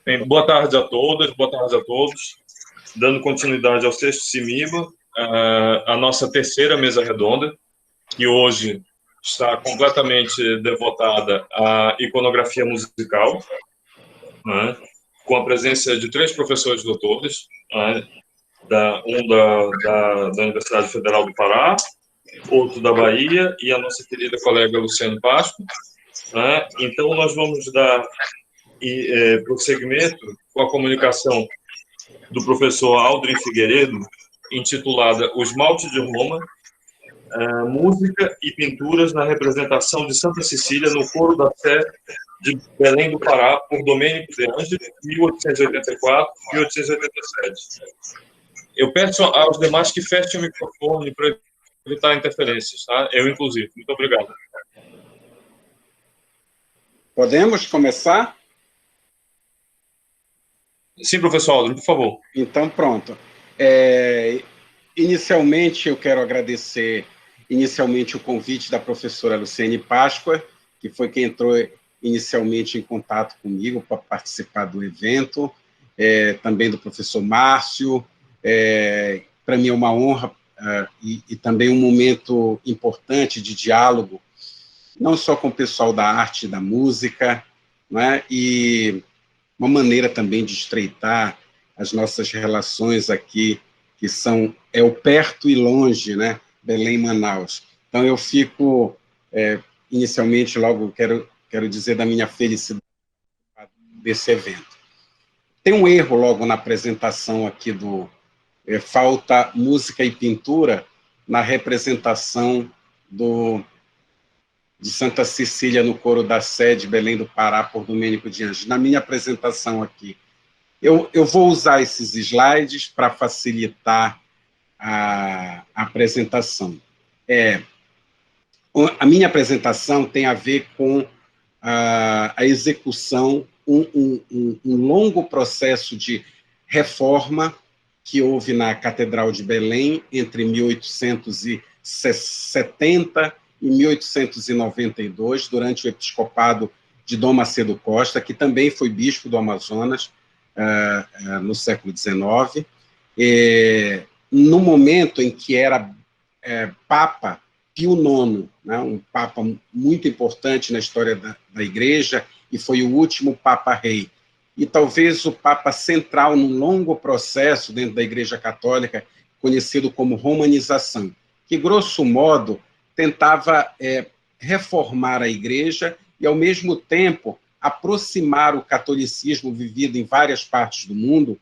Bem, boa tarde a todas, boa tarde a todos. Dando continuidade ao sexto CIMIBA, a nossa terceira mesa redonda, que hoje está completamente devotada à iconografia musical, né, com a presença de 3 professores doutores, né, da Universidade Federal do Pará, outro da Bahia e a nossa querida colega Luciane Páscoa. Né? Então, nós vamos dar prosseguimento com a comunicação do professor Aldrin Figueiredo, intitulada O Esmalte de Roma, Música e Pinturas na Representação de Santa Cecília no Coro da Sé de Belém do Pará, por Domênico de Angeli, 1884-1887. Eu peço aos demais que fechem o microfone para evitar interferências, tá? Eu, inclusive. Muito obrigado. Podemos começar? Sim, professor Aldrin, por favor. Então, pronto. Inicialmente, eu quero agradecer o convite da professora Luciane Páscoa, que foi quem entrou inicialmente em contato comigo para participar do evento, também do professor Márcio. Para mim é uma honra e também um momento importante de diálogo, não só com o pessoal da arte e da música, né, e uma maneira também de estreitar as nossas relações aqui, que são o perto e longe, né, Belém e Manaus. Então, eu fico, inicialmente, logo quero dizer da minha felicidade desse evento. Tem um erro logo na apresentação aqui falta música e pintura na representação de Santa Cecília no Coro da Sé de Belém do Pará, por Domênico de Angeli. Na minha apresentação aqui, eu vou usar esses slides para facilitar a apresentação. A minha apresentação tem a ver com a execução, um longo processo de reforma que houve na Catedral de Belém entre 1870 e 1892, durante o episcopado de Dom Macedo Costa, que também foi bispo do Amazonas no século XIX, no momento em que era Papa Pio IX, né, um papa muito importante na história da Igreja, e foi o último Papa-Rei. E talvez o Papa central num longo processo dentro da Igreja Católica, conhecido como romanização, que, grosso modo, tentava reformar a Igreja e, ao mesmo tempo, aproximar o catolicismo vivido em várias partes do mundo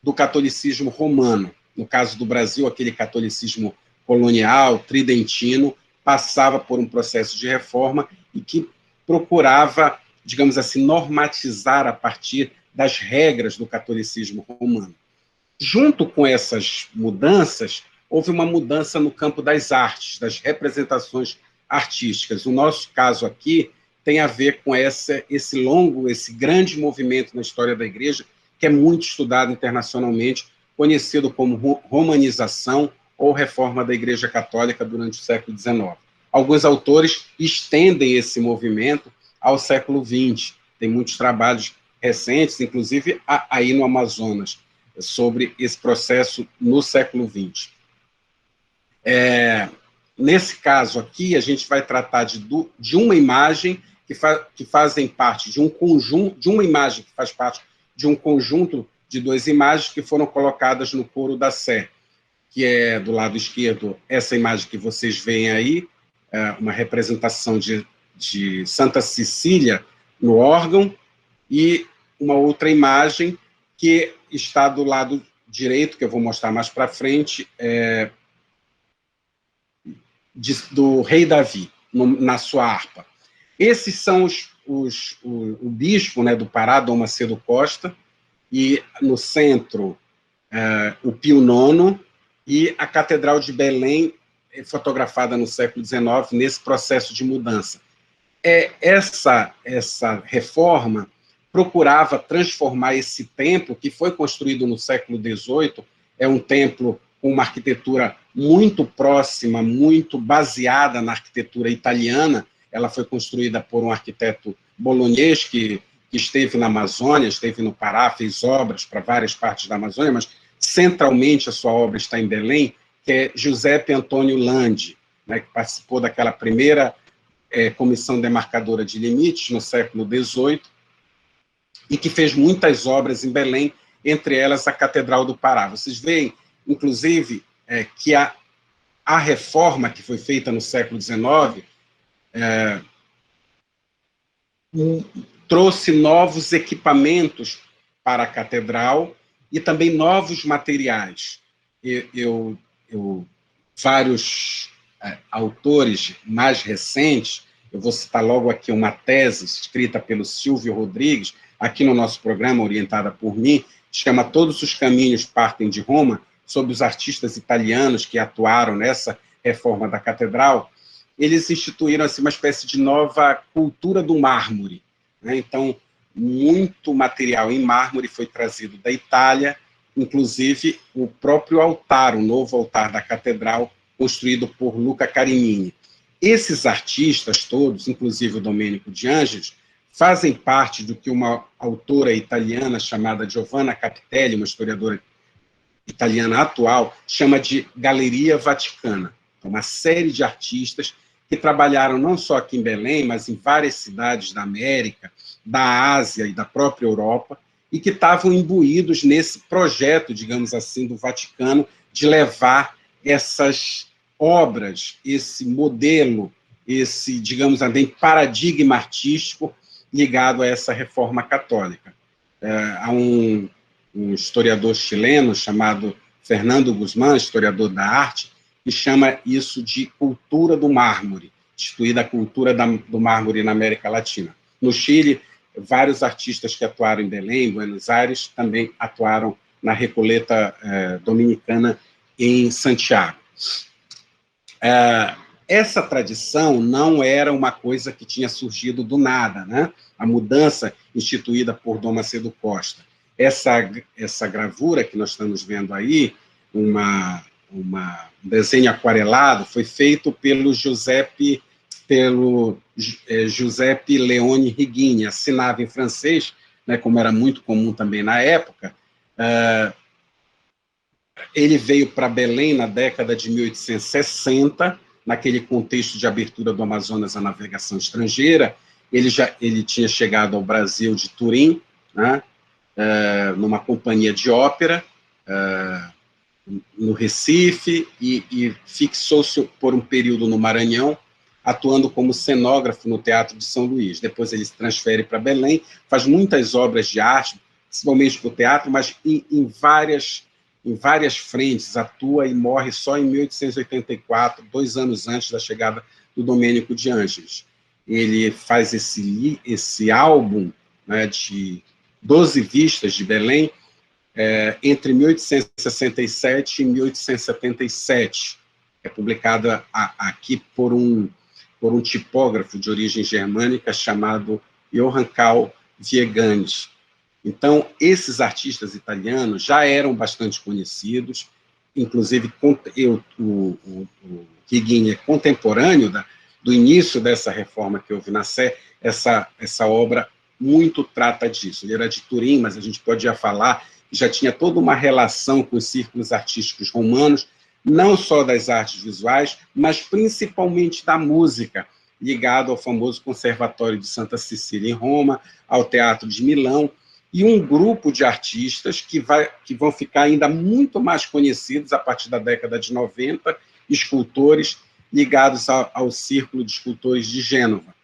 do catolicismo romano. No caso do Brasil, aquele catolicismo colonial, tridentino, passava por um processo de reforma e que procurava, digamos assim, normatizar a partir das regras do catolicismo romano. Junto com essas mudanças, houve uma mudança no campo das artes, das representações artísticas. O nosso caso aqui tem a ver com esse grande movimento na história da Igreja, que é muito estudado internacionalmente, conhecido como romanização ou reforma da Igreja Católica durante o século XIX. Alguns autores estendem esse movimento ao século XX. Tem muitos trabalhos recentes, inclusive aí no Amazonas, sobre esse processo no século XX. Nesse caso aqui, a gente vai tratar de uma imagem que fazem parte de um conjunto, de uma imagem que faz parte de um conjunto de 2 imagens que foram colocadas no Coro da Sé, que é do lado esquerdo essa imagem que vocês veem aí, uma representação de Santa Cecília no órgão, e uma outra imagem que está do lado direito, que eu vou mostrar mais para frente, do rei Davi, na sua harpa. Esses são o bispo, né, do Pará, Dom Macedo Costa, e no centro o Pio IX, e a Catedral de Belém, fotografada no século XIX, nesse processo de mudança. Essa reforma procurava transformar esse templo, que foi construído no século XVIII, é um templo com uma arquitetura muito próxima, muito baseada na arquitetura italiana. Ela foi construída por um arquiteto bolonhês, que que esteve na Amazônia, esteve no Pará, fez obras para várias partes da Amazônia, mas centralmente a sua obra está em Belém, que é Giuseppe Antônio Landi, né, que participou daquela primeira comissão demarcadora de limites no século XVIII, e que fez muitas obras em Belém, entre elas a Catedral do Pará. Vocês veem, inclusive, que a reforma que foi feita no século XIX trouxe novos equipamentos para a catedral e também novos materiais. Vários autores mais recentes, eu vou citar logo aqui uma tese escrita pelo Silvio Rodrigues, aqui no nosso programa, orientada por mim, chama Todos os Caminhos Partem de Roma, sobre os artistas italianos que atuaram nessa reforma da catedral. Eles instituíram assim, uma espécie de nova cultura do mármore, né? Então, muito material em mármore foi trazido da Itália, inclusive o próprio altar, o novo altar da catedral, construído por Luca Carinini. Esses artistas todos, inclusive o Domenico de Angelis, fazem parte do que uma autora italiana chamada Giovanna Capitelli, uma historiadora italiana atual, chama de Galeria Vaticana. Uma série de artistas que trabalharam não só aqui em Belém, mas em várias cidades da América, da Ásia e da própria Europa, e que estavam imbuídos nesse projeto, digamos assim, do Vaticano, de levar essas obras, esse modelo, esse, digamos assim, paradigma artístico ligado a essa reforma católica. Há um historiador chileno chamado Fernando Guzmán, historiador da arte, que chama isso de cultura do mármore, instituída a cultura do mármore na América Latina. No Chile, vários artistas que atuaram em Belém, em Buenos Aires, também atuaram na Recoleta Dominicana em Santiago. Essa tradição não era uma coisa que tinha surgido do nada, né? A mudança instituída por Dom Macedo Costa. Essa gravura que nós estamos vendo aí, um desenho aquarelado, foi feito pelo Giuseppe Leone Riguini, assinava em francês, né, como era muito comum também na época. Ele veio para Belém na década de 1860, naquele contexto de abertura do Amazonas à navegação estrangeira. Ele tinha chegado ao Brasil de Turim, né, numa companhia de ópera, no Recife, e fixou-se por um período no Maranhão, atuando como cenógrafo no Teatro de São Luís. Depois ele se transfere para Belém, faz muitas obras de arte, principalmente para o teatro, mas em várias frentes, atua e morre só em 1884, 2 anos antes da chegada do Domênico de Ângeles. Ele faz esse álbum, né, de 12 vistas de Belém, entre 1867 e 1877. É publicada aqui por um tipógrafo de origem germânica chamado Johann Carl Viegandi. Então, esses artistas italianos já eram bastante conhecidos, inclusive o Riguini é contemporâneo do início dessa reforma que houve na Sé. Essa obra muito trata disso. Ele era de Turim, mas a gente pode já falar que já tinha toda uma relação com os círculos artísticos romanos, não só das artes visuais, mas principalmente da música, ligado ao famoso Conservatório de Santa Cecília em Roma, ao Teatro de Milão, e um grupo de artistas que vão ficar ainda muito mais conhecidos a partir da década de 90, escultores ligados ao Círculo de Escultores de Gênova.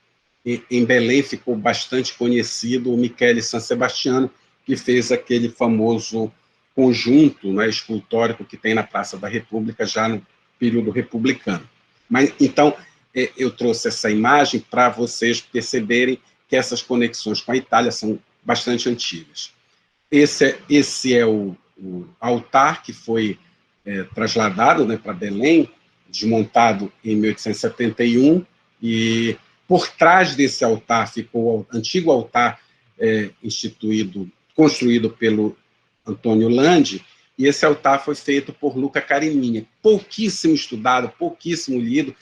Em Belém ficou bastante conhecido o Michele San Sebastiano, que fez aquele famoso conjunto, né, escultórico que tem na Praça da República, já no período republicano. Mas, então, eu trouxe essa imagem para vocês perceberem que essas conexões com a Itália são bastante antigas. Esse é o altar que foi trasladado, né, para Belém, desmontado em 1871, e por trás desse altar ficou o antigo altar construído pelo Antônio Landi, e esse altar foi feito por Luca Carinini. Pouquíssimo estudado, pouquíssimo lido.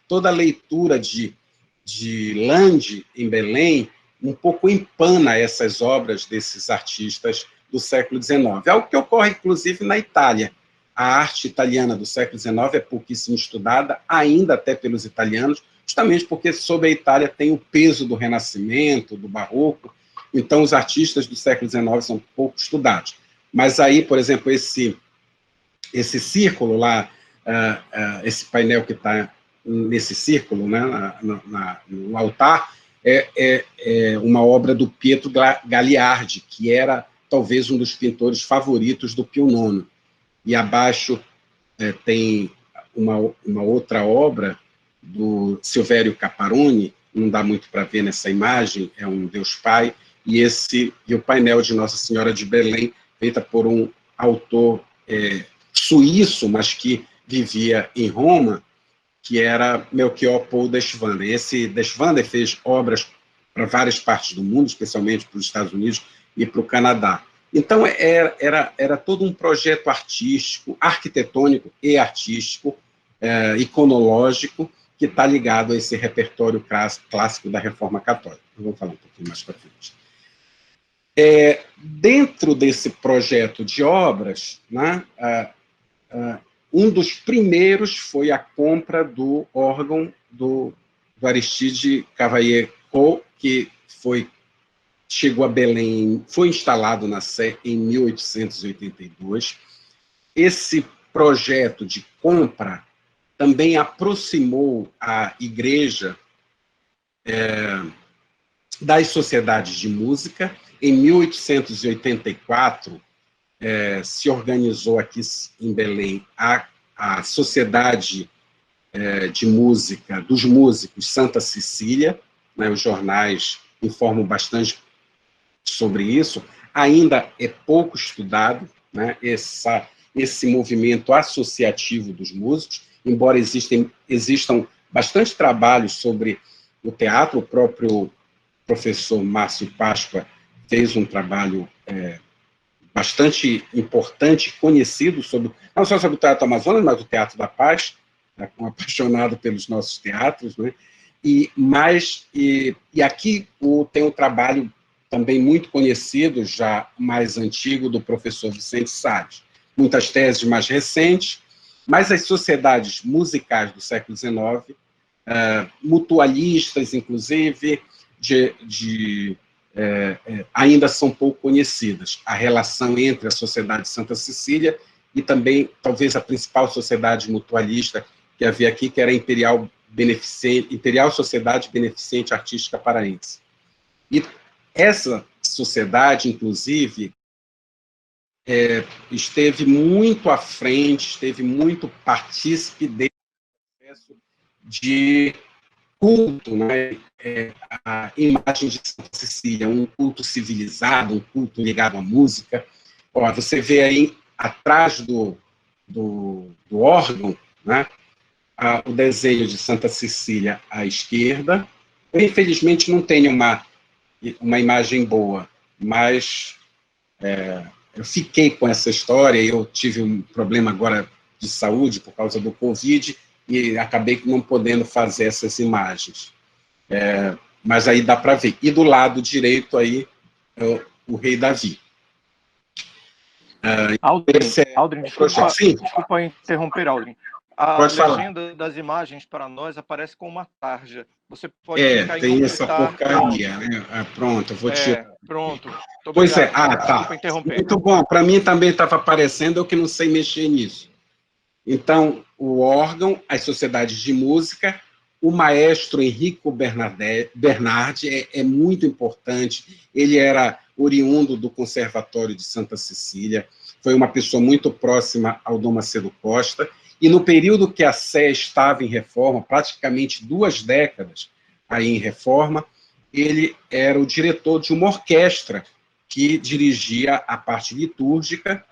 Toda a leitura de Landi em Belém um pouco empana essas obras desses artistas do século XIX. Algo que ocorre, inclusive, na Itália. A arte italiana do século XIX é pouquíssimo estudada, ainda até pelos italianos, justamente porque sobre a Itália tem o peso do Renascimento, do Barroco, então os artistas do século XIX são pouco estudados. Mas aí, por exemplo, esse círculo lá, esse painel que está nesse círculo, né, no altar, é uma obra do Pietro Gagliardi, que era talvez um dos pintores favoritos do Pio IX. E abaixo tem uma outra obra do Silvério Caparoni, não dá muito para ver nessa imagem, é um Deus Pai, e o painel de Nossa Senhora de Belém, feita por um autor suíço, mas que vivia em Roma, que era Melchior Paul Deschwander. Esse Deschwander fez obras para várias partes do mundo, especialmente para os Estados Unidos e para o Canadá. Então, era todo um projeto artístico, arquitetônico e artístico, iconológico, que está ligado a esse repertório clássico da Reforma Católica. Eu vou falar um pouquinho mais para frente. Dentro desse projeto de obras, né, um dos primeiros foi a compra do órgão do Aristide Cavalier-Coll, que chegou a Belém, foi instalado na Sé em 1882. Esse projeto de compra também aproximou a igreja das sociedades de música. Em 1884, se organizou aqui em Belém a Sociedade de Música dos Músicos Santa Cecília, né, os jornais informam bastante sobre isso, ainda é pouco estudado, né, esse movimento associativo dos músicos, embora existam bastante trabalhos sobre o teatro. O próprio professor Márcio Páscoa fez um trabalho bastante importante, conhecido, não só sobre o Teatro Amazonas, mas o Teatro da Paz, um apaixonado pelos nossos teatros, né? E aqui tem um trabalho também muito conhecido, já mais antigo, do professor Vicente Sade. Muitas teses mais recentes, mas as sociedades musicais do século XIX, mutualistas, inclusive, ainda são pouco conhecidas. A relação entre a Sociedade de Santa Cecília e também, talvez, a principal sociedade mutualista que havia aqui, que era a Imperial Sociedade Beneficente Artística Paraense. E essa sociedade, inclusive, esteve muito à frente, esteve muito partícipe desse processo de culto, né? A imagem de Santa Cecília, um culto civilizado, um culto ligado à música. Você vê aí, atrás do órgão, né, o desenho de Santa Cecília à esquerda. Eu, infelizmente, não tenho uma imagem boa, mas eu fiquei com essa história. Eu tive um problema agora de saúde por causa do Covid e acabei não podendo fazer essas imagens. Mas aí dá para ver. E do lado direito aí, o rei Davi. Aldrin, desculpa interromper, Aldrin. A legenda das imagens para nós aparece com uma tarja. Você pode clicar tem em essa porcaria, né? Pronto, eu vou tirar. Pronto. Pois é, tá. Muito bom. Para mim também estava aparecendo, eu que não sei mexer nisso. Então, o órgão, as sociedades de música, o maestro Enrico Bernardi é muito importante. Ele era oriundo do Conservatório de Santa Cecília, foi uma pessoa muito próxima ao Dom Macedo Costa, e no período que a Sé estava em reforma, praticamente 2 décadas aí em reforma, ele era o diretor de uma orquestra que dirigia a parte litúrgica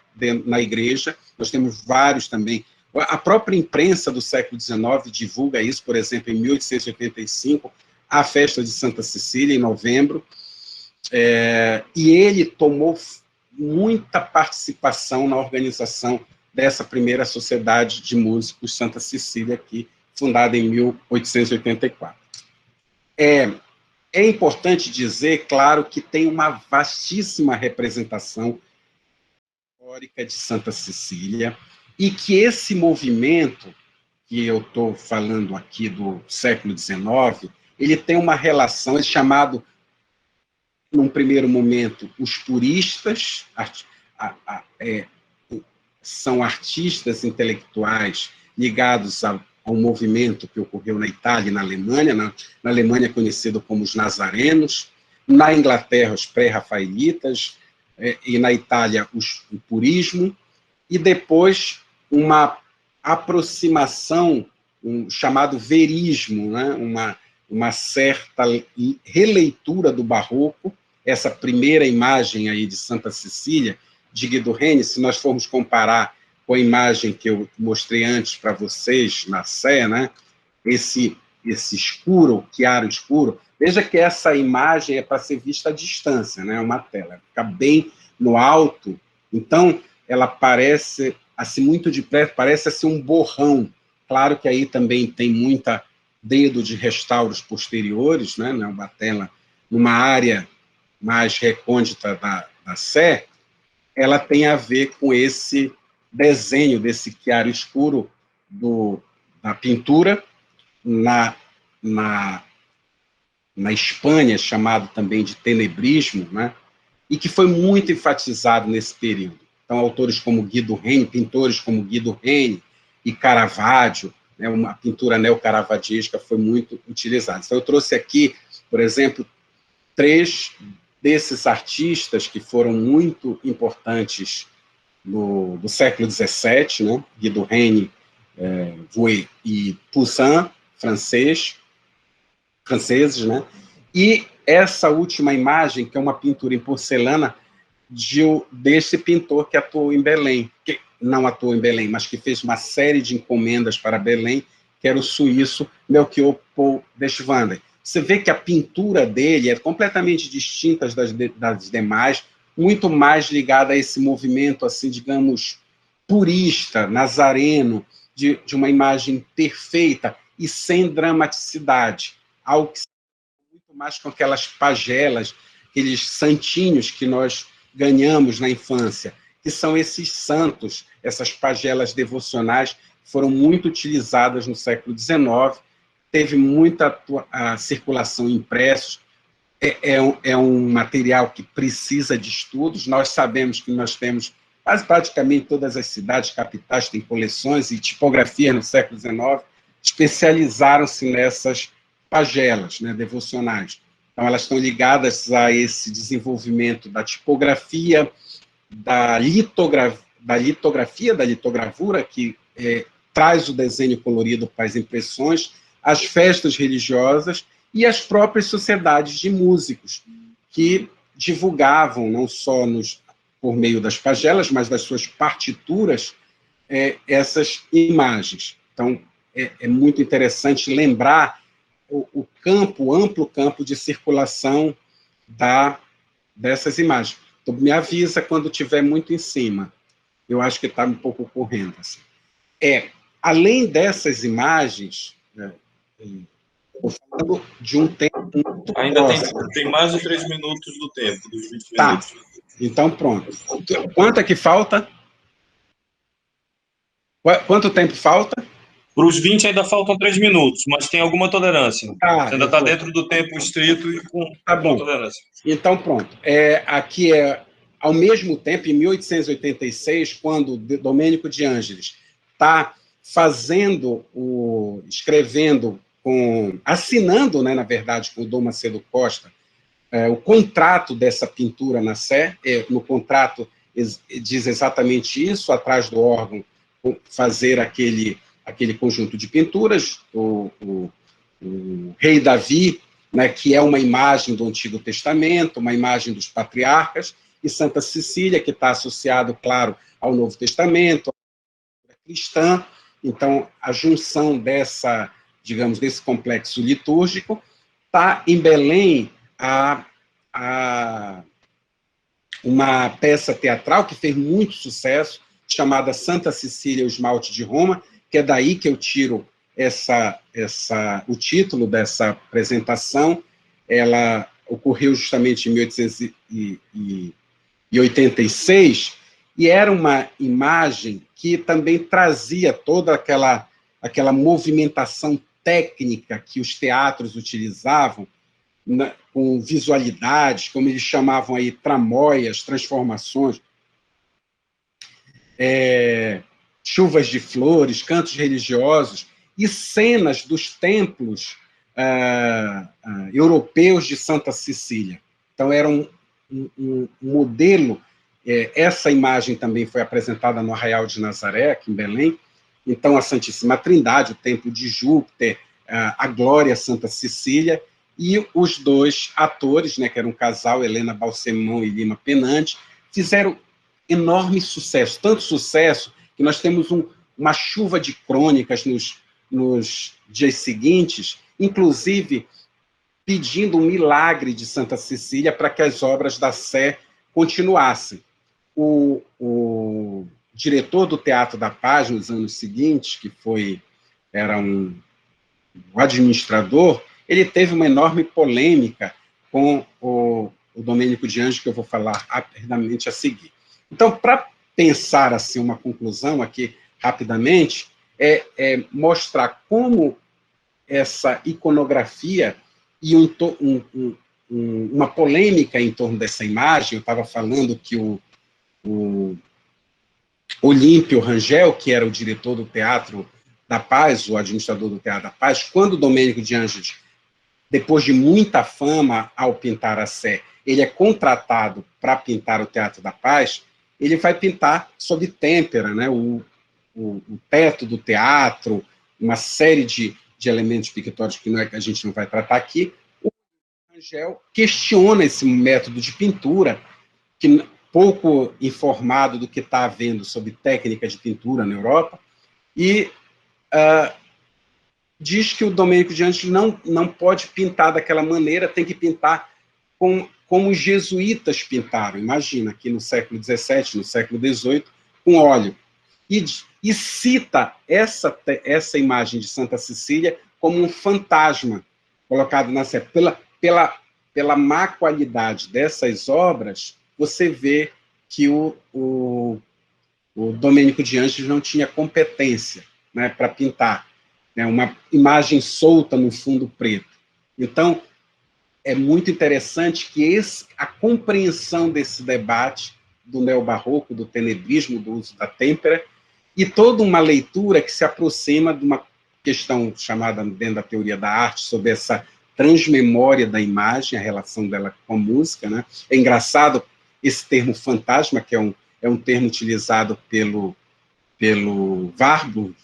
na igreja. Nós temos vários também. A própria imprensa do século XIX divulga isso. Por exemplo, em 1885, a festa de Santa Cecília, em novembro, e ele tomou muita participação na organização dessa primeira Sociedade de Músicos Santa Cecília, aqui, fundada em 1884. é importante dizer, claro, que tem uma vastíssima representação histórica de Santa Cecília, e que esse movimento, que eu estou falando aqui do século XIX, ele tem uma relação, é chamado, num primeiro momento, os puristas, são artistas intelectuais ligados ao movimento que ocorreu na Itália e na Alemanha. Na Alemanha conhecido como os nazarenos, na Inglaterra os pré-rafaelitas, e na Itália o purismo, e depois uma aproximação, chamado verismo, né? uma certa releitura do barroco. Essa primeira imagem aí de Santa Cecília, de Guido Reni, se nós formos comparar com a imagem que eu mostrei antes para vocês na Sé, né? esse escuro, chiaro escuro, veja que essa imagem é para ser vista à distância, né? Uma tela, fica bem no alto, então ela parece, assim, muito de perto, parece assim um borrão. Claro que aí também tem muita dedo de restauros posteriores, né? Uma tela numa área mais recôndita da Sé, ela tem a ver com esse desenho desse chiaro escuro da pintura na Espanha, chamado também de tenebrismo, né? E que foi muito enfatizado nesse período. Então, autores como Guido Reni, pintores como Guido Reni e Caravaggio, né? Uma pintura neocaravaggesca foi muito utilizada. Então, eu trouxe aqui, por exemplo, 3 desses artistas que foram muito importantes do século XVII, né? Guido Reni, Vouet e Poussin, franceses, né? E essa última imagem, que é uma pintura em porcelana desse pintor que atuou em Belém, que não atuou em Belém, mas que fez uma série de encomendas para Belém, que era o suíço Melchior Paul Deschwanden. Você vê que a pintura dele é completamente distinta das demais, muito mais ligada a esse movimento, assim, digamos, purista, nazareno, de uma imagem perfeita e sem dramaticidade, algo que muito mais com aquelas pagelas, aqueles santinhos que nós ganhamos na infância, que são esses santos, essas pagelas devocionais, foram muito utilizadas no século XIX, teve muita circulação em impressos, é um material que precisa de estudos. Nós sabemos que nós temos, praticamente todas as cidades, capitais, têm coleções, e tipografia no século XIX especializaram-se nessas pagelas, né, devocionais. Então, elas estão ligadas a esse desenvolvimento da tipografia, da litografia, da litogravura, que traz o desenho colorido para as impressões, as festas religiosas e as próprias sociedades de músicos, que divulgavam, não só por meio das pagelas, mas das suas partituras, essas imagens. Então, é muito interessante lembrar o amplo campo de circulação dessas imagens. Então, me avisa quando estiver muito em cima. Eu acho que está um pouco correndo. Assim. Além dessas imagens, estou falando de um tempo muito ainda tem mais de 3 minutos do tempo, dos 20 minutos. Então, pronto. Quanto é que falta? Quanto tempo falta? Para os 20 ainda faltam 3 minutos, mas tem alguma tolerância. Você ainda está dentro do tempo estrito e com tolerância. Então, pronto. Aqui ao mesmo tempo, em 1886, quando Domênico de Ângelis está escrevendo, assinando, né, na verdade, com o Dom Macedo Costa, o contrato dessa pintura na Sé. No contrato diz exatamente isso, atrás do órgão, fazer aquele conjunto de pinturas, o rei Davi, né, que é uma imagem do Antigo Testamento, uma imagem dos patriarcas, e Santa Cecília, que está associado, claro, ao Novo Testamento, à cristã. Então, a junção desse complexo litúrgico. Está em Belém uma peça teatral que fez muito sucesso, chamada Santa Cecília, o Esmalte de Roma, que é daí que eu tiro o título dessa apresentação. ela ocorreu justamente em 1886, e era uma imagem que também trazia toda aquela movimentação técnica que os teatros utilizavam, com visualidades, como eles chamavam aí, tramóias, transformações, chuvas de flores, cantos religiosos e cenas dos templos europeus de Santa Cecília. Então, era um modelo. Essa imagem também foi apresentada no Arraial de Nazaré, aqui em Belém. Então, a Santíssima Trindade, o Templo de Júpiter, a Glória Santa Cecília, e os dois atores, né, que eram um casal, Helena Balsemão e Lima Penante, fizeram enorme sucesso, tanto sucesso que nós temos uma chuva de crônicas nos dias seguintes, inclusive pedindo um milagre de Santa Cecília para que as obras da Sé continuassem. O diretor do Teatro da Paz, nos anos seguintes, que era um administrador, ele teve uma enorme polêmica com o Domênico de Angeli, que eu vou falar rapidamente a seguir. Então, para pensar assim uma conclusão aqui rapidamente, mostrar como essa iconografia e uma polêmica em torno dessa imagem. Eu estava falando que o Olímpio Rangel, que era o diretor do Teatro da Paz, o administrador do Teatro da Paz, quando o Domênico de Angeli, depois de muita fama ao pintar a Sé, ele é contratado para pintar o Teatro da Paz, ele vai pintar sob têmpera, né? O teto do teatro, uma série de elementos pictóricos que a gente não vai tratar aqui. O Rangel questiona esse método de pintura, que pouco informado do que está havendo sobre técnica de pintura na Europa, e diz que o Domênico de Angeli não pode pintar daquela maneira, tem que pintar como os jesuítas pintaram, imagina, aqui no século XVII, no século XVIII, com óleo. E cita essa imagem de Santa Cecília como um fantasma colocado na Sé. Pela má qualidade dessas obras, você vê que o Domênico de Angeli não tinha competência, né, para pintar, né, uma imagem solta no fundo preto. Então, é muito interessante que a compreensão desse debate do neobarroco, do tenebrismo, do uso da têmpera, e toda uma leitura que se aproxima de uma questão chamada, dentro da teoria da arte, sobre essa transmemória da imagem, a relação dela com a música, né? É engraçado esse termo fantasma, que é um termo utilizado pelo Warburg,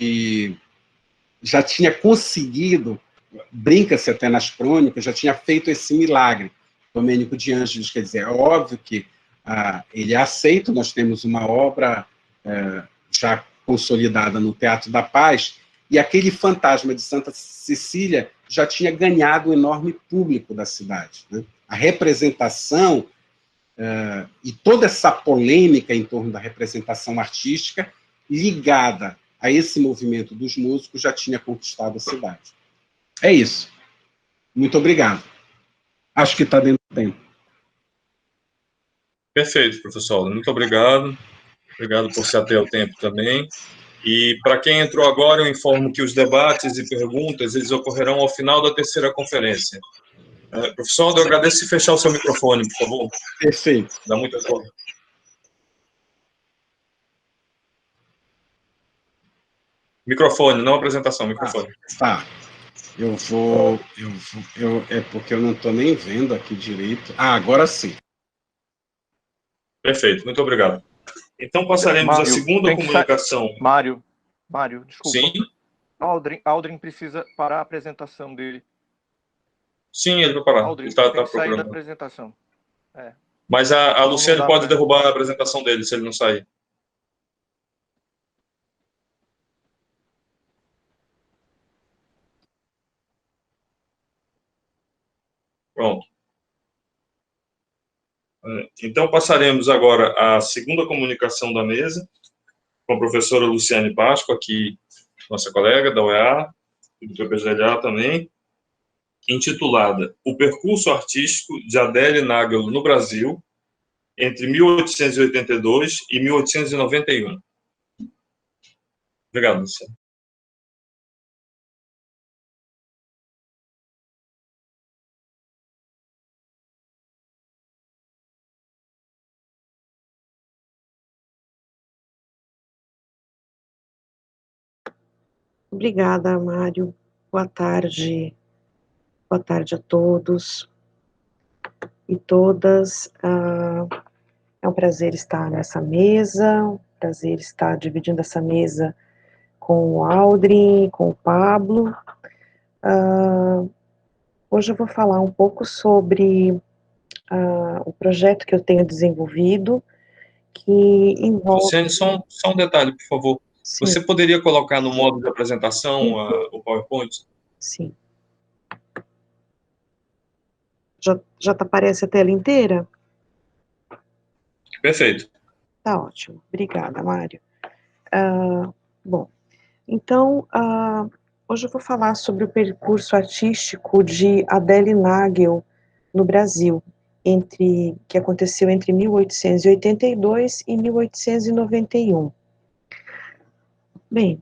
e já tinha conseguido, brinca-se até nas crônicas, já tinha feito esse milagre. Domênico de Ângeles, quer dizer, é óbvio que ele é aceito, nós temos uma obra já consolidada no Teatro da Paz, e aquele fantasma de Santa Cecília já tinha ganhado um enorme público da cidade, né? A representação e toda essa polêmica em torno da representação artística ligada a esse movimento dos músicos já tinha conquistado a cidade. É isso. Muito obrigado. Acho que está dentro do tempo. Perfeito, professor. Muito obrigado. Obrigado por se ater ao tempo também. E para quem entrou agora, eu informo que os debates e perguntas eles ocorrerão ao final da terceira conferência. Professor, eu agradeço se fechar o seu microfone, por favor. Perfeito. Dá muita cor. Microfone, não apresentação, microfone. Tá. É porque eu não estou nem vendo aqui direito. Agora sim. Perfeito, muito obrigado. Então, passaremos à segunda comunicação. Mário, desculpa. Sim? Aldrin precisa parar a apresentação dele. Sim, ele vai parar. Aldrin, ele está tem que sair procurando. Da apresentação. Mas a Luciane pode derrubar a apresentação dele, se ele não sair. Pronto. Então, passaremos agora à segunda comunicação da mesa, com a professora Luciane Páscoa, aqui, nossa colega da UEA, e do PPGLA também, intitulada O Percurso Artístico de Adele Nagel no Brasil, entre 1882 e 1891. Obrigado, Luciane. Obrigada, Mário. Boa tarde a todos e todas. É um prazer estar nessa mesa, um prazer estar dividindo essa mesa com o Aldrin, com o Pablo. Hoje eu vou falar um pouco sobre o projeto que eu tenho desenvolvido, que envolve... Luciane, só um detalhe, por favor. Sim. Você poderia colocar no modo de apresentação o PowerPoint? Sim. Já aparece a tela inteira? Perfeito. Tá ótimo. Obrigada, Mário. Bom, então, hoje eu vou falar sobre o percurso artístico de Adele Nagel no Brasil, que aconteceu entre 1882 e 1891. Bem,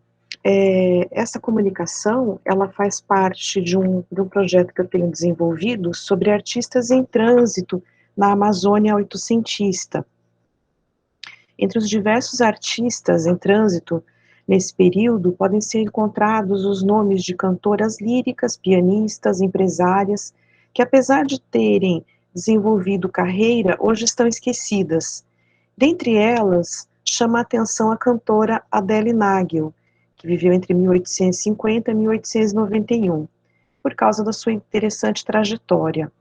essa comunicação, ela faz parte de um projeto que eu tenho desenvolvido sobre artistas em trânsito na Amazônia oitocentista. Entre os diversos artistas em trânsito nesse período, podem ser encontrados os nomes de cantoras líricas, pianistas, empresárias, que apesar de terem desenvolvido carreira, hoje estão esquecidas. Dentre elas, chama a atenção a cantora Adele Nagel, que viveu entre 1850 e 1891, por causa da sua interessante trajetória.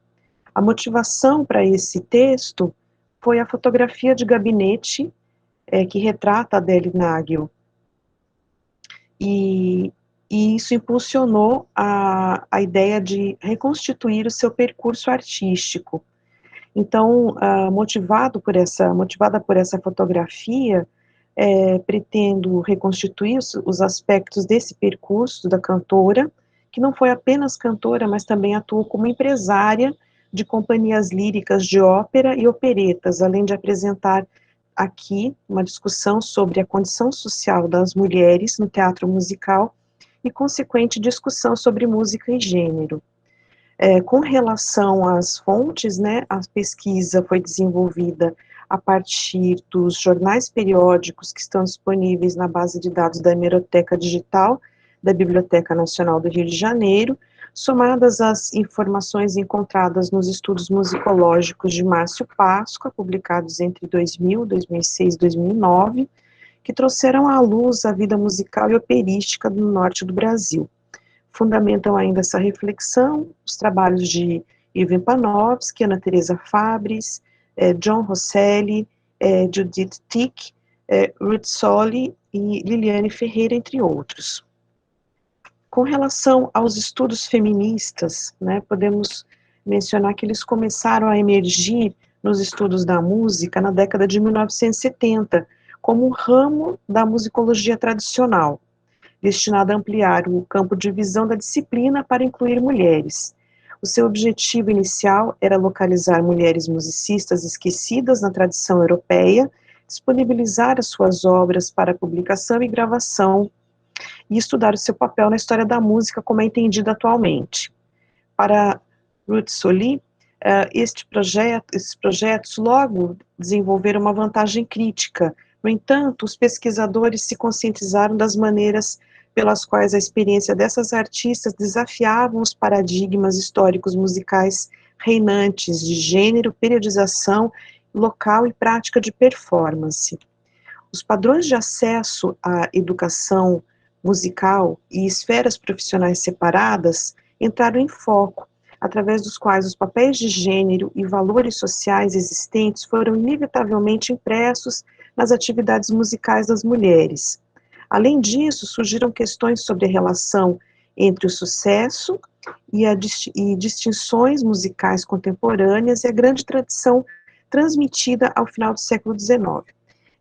A motivação para esse texto foi a fotografia de gabinete que retrata Adele Nagel. E isso impulsionou a ideia de reconstituir o seu percurso artístico. Então, motivada por essa fotografia, pretendo reconstituir os aspectos desse percurso da cantora, que não foi apenas cantora, mas também atuou como empresária de companhias líricas de ópera e operetas, além de apresentar aqui uma discussão sobre a condição social das mulheres no teatro musical e consequente discussão sobre música e gênero. Com relação às fontes, né, a pesquisa foi desenvolvida a partir dos jornais periódicos que estão disponíveis na base de dados da Hemeroteca Digital da Biblioteca Nacional do Rio de Janeiro, somadas às informações encontradas nos estudos musicológicos de Márcio Páscoa, publicados entre 2000, 2006 e 2009, que trouxeram à luz a vida musical e operística do norte do Brasil. Fundamentam ainda essa reflexão os trabalhos de Ivan Panofsky, Ana Teresa Fabris, John Rosselli, Judith Tick, Ruth Solly e Liliane Ferreira, entre outros. Com relação aos estudos feministas, né, podemos mencionar que eles começaram a emergir nos estudos da música na década de 1970, como um ramo da musicologia tradicional, destinado a ampliar o campo de visão da disciplina para incluir mulheres. O seu objetivo inicial era localizar mulheres musicistas esquecidas na tradição europeia, disponibilizar as suas obras para publicação e gravação, e estudar o seu papel na história da música como é entendida atualmente. Para Ruth Solly, esses projetos logo desenvolveram uma vantagem crítica. No entanto, os pesquisadores se conscientizaram das maneiras pelas quais a experiência dessas artistas desafiavam os paradigmas históricos musicais reinantes de gênero, periodização, local e prática de performance. Os padrões de acesso à educação musical e esferas profissionais separadas entraram em foco, através dos quais os papéis de gênero e valores sociais existentes foram inevitavelmente impressos nas atividades musicais das mulheres. Além disso, surgiram questões sobre a relação entre o sucesso e distinções musicais contemporâneas e a grande tradição transmitida ao final do século XIX.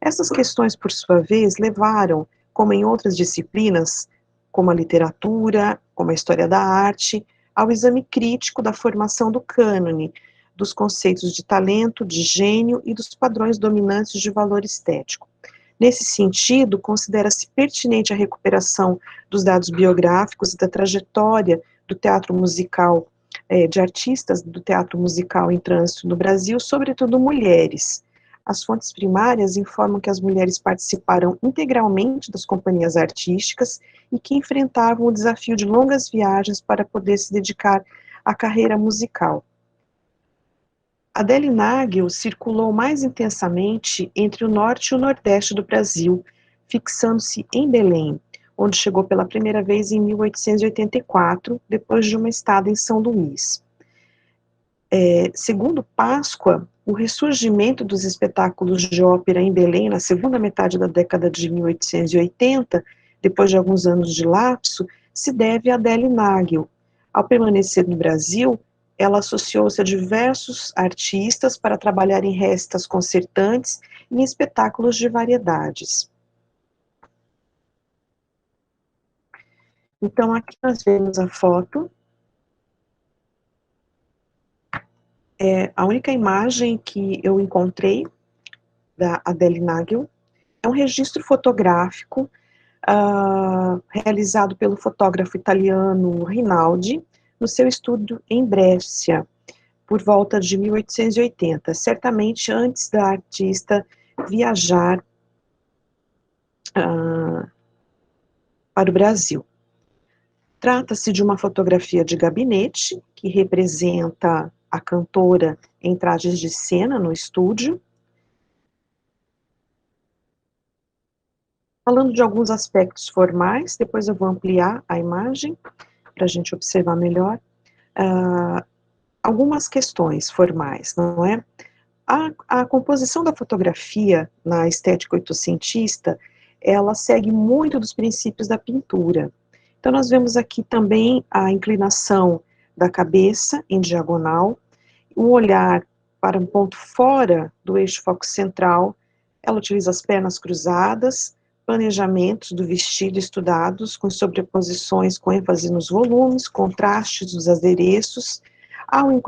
Essas questões, por sua vez, levaram, como em outras disciplinas, como a literatura, como a história da arte, ao exame crítico da formação do cânone, dos conceitos de talento, de gênio e dos padrões dominantes de valor estético. Nesse sentido, considera-se pertinente a recuperação dos dados biográficos e da trajetória do teatro musical, de artistas do teatro musical em trânsito no Brasil, sobretudo mulheres. As fontes primárias informam que as mulheres participaram integralmente das companhias artísticas e que enfrentavam o desafio de longas viagens para poder se dedicar à carreira musical. Adele Nagel circulou mais intensamente entre o norte e o nordeste do Brasil, fixando-se em Belém, onde chegou pela primeira vez em 1884, depois de uma estada em São Luís. Segundo Páscoa, o ressurgimento dos espetáculos de ópera em Belém na segunda metade da década de 1880, depois de alguns anos de lapso, se deve a Adele Nagel. Ao permanecer no Brasil, ela associou-se a diversos artistas para trabalhar em récitas concertantes e em espetáculos de variedades. Então, aqui nós vemos a foto. A única imagem que eu encontrei da Adele Nagel é um registro fotográfico realizado pelo fotógrafo italiano Rinaldi, no seu estúdio em Brescia, por volta de 1880, certamente antes da artista viajar para o Brasil. Trata-se de uma fotografia de gabinete, que representa a cantora em trajes de cena no estúdio. Falando de alguns aspectos formais, depois eu vou ampliar a imagem, para a gente observar melhor. Algumas questões formais, não é? A composição da fotografia na estética oitocentista, ela segue muito dos princípios da pintura. Então, nós vemos aqui também a inclinação da cabeça em diagonal, um olhar para um ponto fora do eixo foco central. Ela utiliza as pernas cruzadas, planejamentos do vestido estudados, com sobreposições com ênfase nos volumes, contrastes dos adereços, há um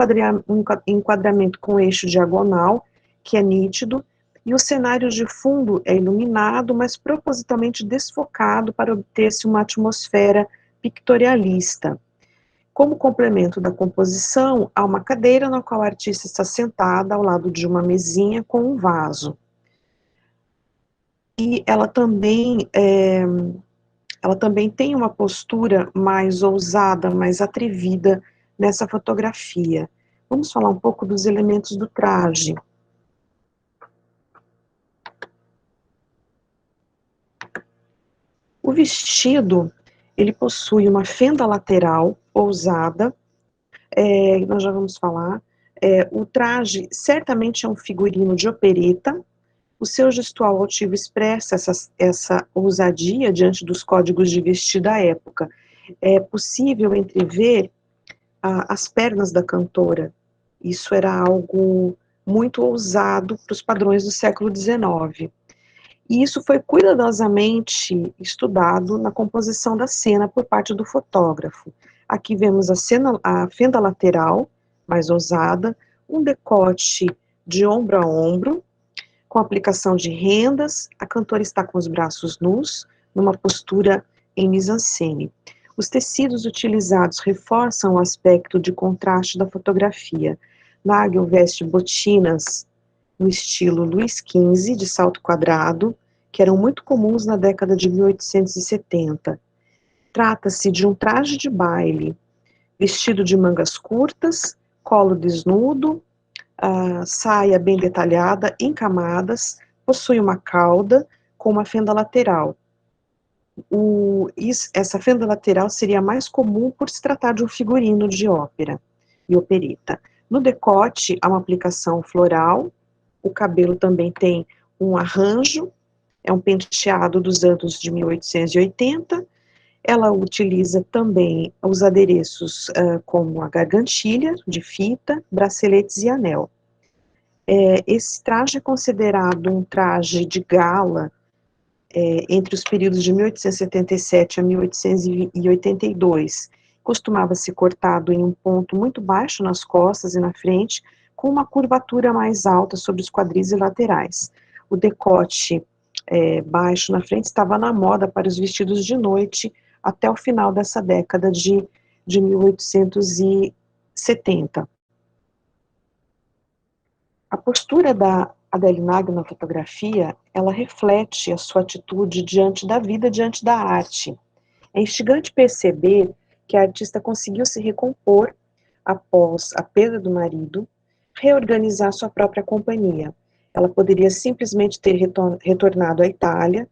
enquadramento com eixo diagonal, que é nítido, e o cenário de fundo é iluminado, mas propositalmente desfocado para obter-se uma atmosfera pictorialista. Como complemento da composição, há uma cadeira na qual a artista está sentada ao lado de uma mesinha com um vaso. E ela também tem uma postura mais ousada, mais atrevida nessa fotografia. Vamos falar um pouco dos elementos do traje. O vestido, ele possui uma fenda lateral ousada, nós já vamos falar. O traje certamente é um figurino de opereta. O seu gestual altivo expressa essa ousadia diante dos códigos de vestir da época. É possível entrever as pernas da cantora. Isso era algo muito ousado para os padrões do século XIX. E isso foi cuidadosamente estudado na composição da cena por parte do fotógrafo. Aqui vemos a fenda lateral, mais ousada, um decote de ombro a ombro, com aplicação de rendas. A cantora está com os braços nus, numa postura em mise-en-scène. Os tecidos utilizados reforçam o aspecto de contraste da fotografia. Nagel veste botinas no estilo Luís XV, de salto quadrado, que eram muito comuns na década de 1870. Trata-se de um traje de baile, vestido de mangas curtas, colo desnudo, saia bem detalhada, em camadas, possui uma cauda com uma fenda lateral. Essa fenda lateral seria mais comum por se tratar de um figurino de ópera e opereta. No decote, há uma aplicação floral, o cabelo também tem um arranjo, é um penteado dos anos de 1880, ela utiliza também os adereços como a gargantilha de fita, braceletes e anel. Esse traje é considerado um traje de gala entre os períodos de 1877 a 1882. Costumava ser cortado em um ponto muito baixo nas costas e na frente, com uma curvatura mais alta sobre os quadris e laterais. O decote baixo na frente estava na moda para os vestidos de noite até o final dessa década de 1870. A postura da Adele Nagel na fotografia, ela reflete a sua atitude diante da vida, diante da arte. É instigante perceber que a artista conseguiu se recompor após a perda do marido, reorganizar sua própria companhia. Ela poderia simplesmente ter retornado à Itália,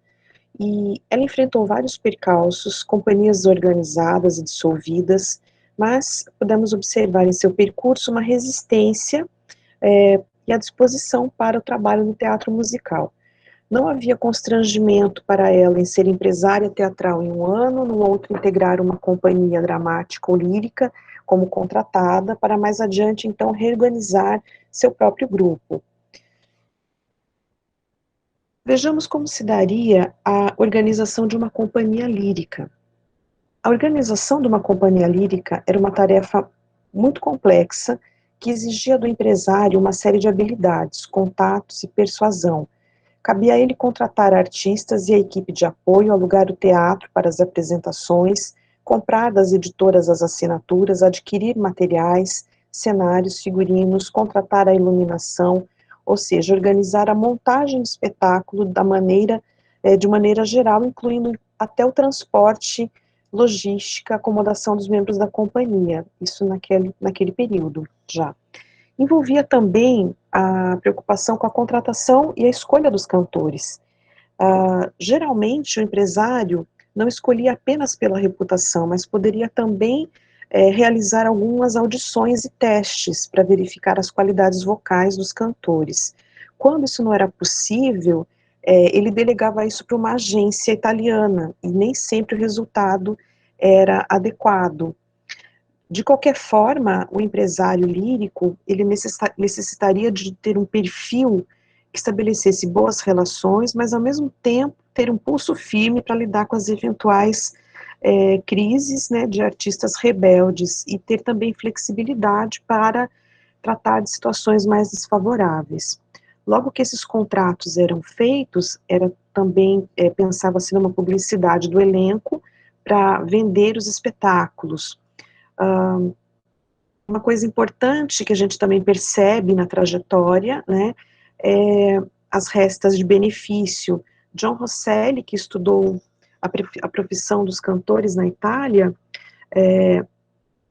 e ela enfrentou vários percalços, companhias organizadas e dissolvidas, mas podemos observar em seu percurso uma resistência e a disposição para o trabalho no teatro musical. Não havia constrangimento para ela em ser empresária teatral em um ano, no outro integrar uma companhia dramática ou lírica como contratada, para mais adiante, então, reorganizar seu próprio grupo. Vejamos como se daria a organização de uma companhia lírica. A organização de uma companhia lírica era uma tarefa muito complexa, que exigia do empresário uma série de habilidades, contatos e persuasão. Cabia a ele contratar artistas e a equipe de apoio, alugar o teatro para as apresentações, comprar das editoras as assinaturas, adquirir materiais, cenários, figurinos, contratar a iluminação, ou seja, organizar a montagem do espetáculo de maneira geral, incluindo até o transporte, logística, acomodação dos membros da companhia, isso naquele período já. Envolvia também a preocupação com a contratação e a escolha dos cantores. Geralmente, o empresário não escolhia apenas pela reputação, mas poderia também realizar algumas audições e testes para verificar as qualidades vocais dos cantores. Quando isso não era possível, ele delegava isso para uma agência italiana, e nem sempre o resultado era adequado. De qualquer forma, o empresário lírico, ele necessitaria de ter um perfil que estabelecesse boas relações, mas ao mesmo tempo ter um pulso firme para lidar com as eventuais crises, né, de artistas rebeldes, e ter também flexibilidade para tratar de situações mais desfavoráveis. Logo que esses contratos eram feitos, era também pensava-se numa publicidade do elenco para vender os espetáculos. Uma coisa importante que a gente também percebe na trajetória, né, é as restas de benefício. John Rosselli, que estudou a profissão dos cantores na Itália,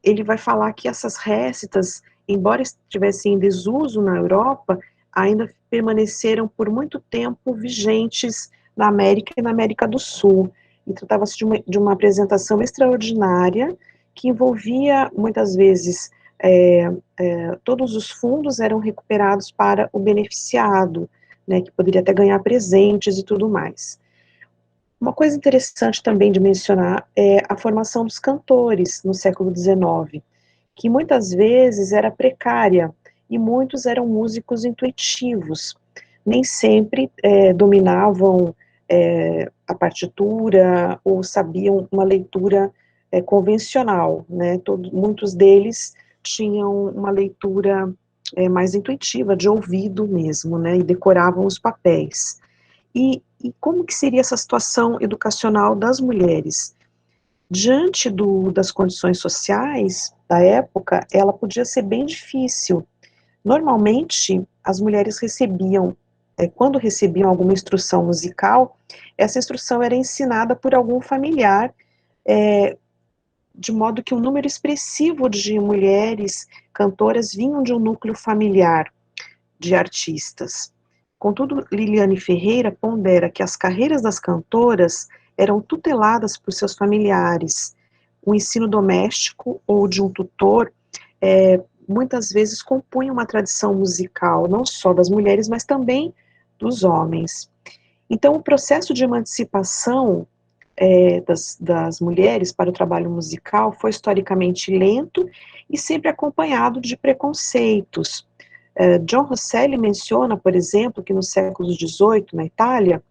ele vai falar que essas restas, embora estivessem em desuso na Europa, ainda permaneceram por muito tempo vigentes na América e na América do Sul. E tratava-se de uma apresentação extraordinária, que envolvia, muitas vezes, todos os fundos eram recuperados para o beneficiado, né, que poderia até ganhar presentes e tudo mais. Uma coisa interessante também de mencionar é a formação dos cantores no século XIX, que muitas vezes era precária, e muitos eram músicos intuitivos, nem sempre dominavam a partitura ou sabiam uma leitura convencional, né? Muitos deles tinham uma leitura mais intuitiva, de ouvido mesmo, né? E decoravam os papéis. E como que seria essa situação educacional das mulheres? Diante das condições sociais da época, ela podia ser bem difícil. Normalmente, as mulheres recebiam, quando recebiam alguma instrução musical, essa instrução era ensinada por algum familiar, de modo que um número expressivo de mulheres cantoras vinham de um núcleo familiar de artistas. Contudo, Liliane Ferreira pondera que as carreiras das cantoras eram tuteladas por seus familiares. O ensino doméstico ou de um tutor muitas vezes compunha uma tradição musical, não só das mulheres, mas também dos homens. Então, o processo de emancipação das mulheres para o trabalho musical foi historicamente lento e sempre acompanhado de preconceitos. John Rosselli menciona, por exemplo, que no século XVIII, na Itália,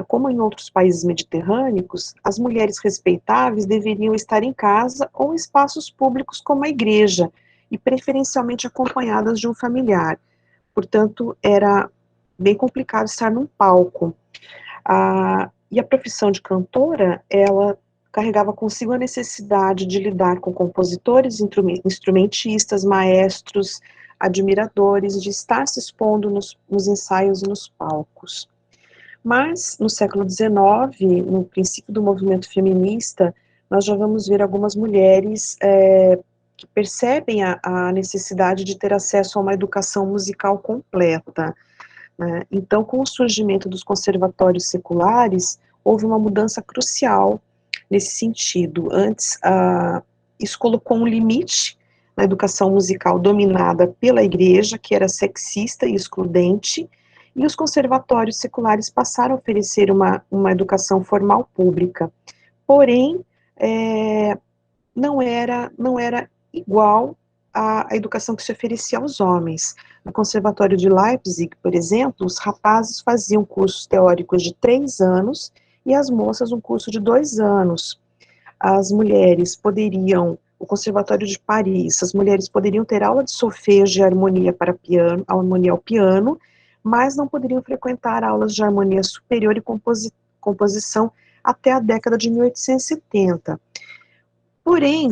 como em outros países mediterrâneos, as mulheres respeitáveis deveriam estar em casa ou em espaços públicos como a igreja, e preferencialmente acompanhadas de um familiar. Portanto, era bem complicado estar num palco. E a profissão de cantora, ela carregava consigo a necessidade de lidar com compositores, instrumentistas, maestros, admiradores, de estar se expondo nos ensaios e nos palcos. Mas, no século XIX, no princípio do movimento feminista, nós já vamos ver algumas mulheres que percebem a necessidade de ter acesso a uma educação musical completa, né? Então, com o surgimento dos conservatórios seculares, houve uma mudança crucial nesse sentido. Antes, isso colocou um limite na educação musical dominada pela igreja, que era sexista e excludente, e os conservatórios seculares passaram a oferecer uma educação formal pública. Porém, não era igual à educação que se oferecia aos homens. No Conservatório de Leipzig, por exemplo, os rapazes faziam cursos teóricos de 3 anos e as moças um curso de 2 anos. As mulheres poderiam, o Conservatório de Paris, as mulheres poderiam ter aula de solfejo e harmonia para piano, harmonia ao piano, mas não poderiam frequentar aulas de harmonia superior e composição até a década de 1870. Porém,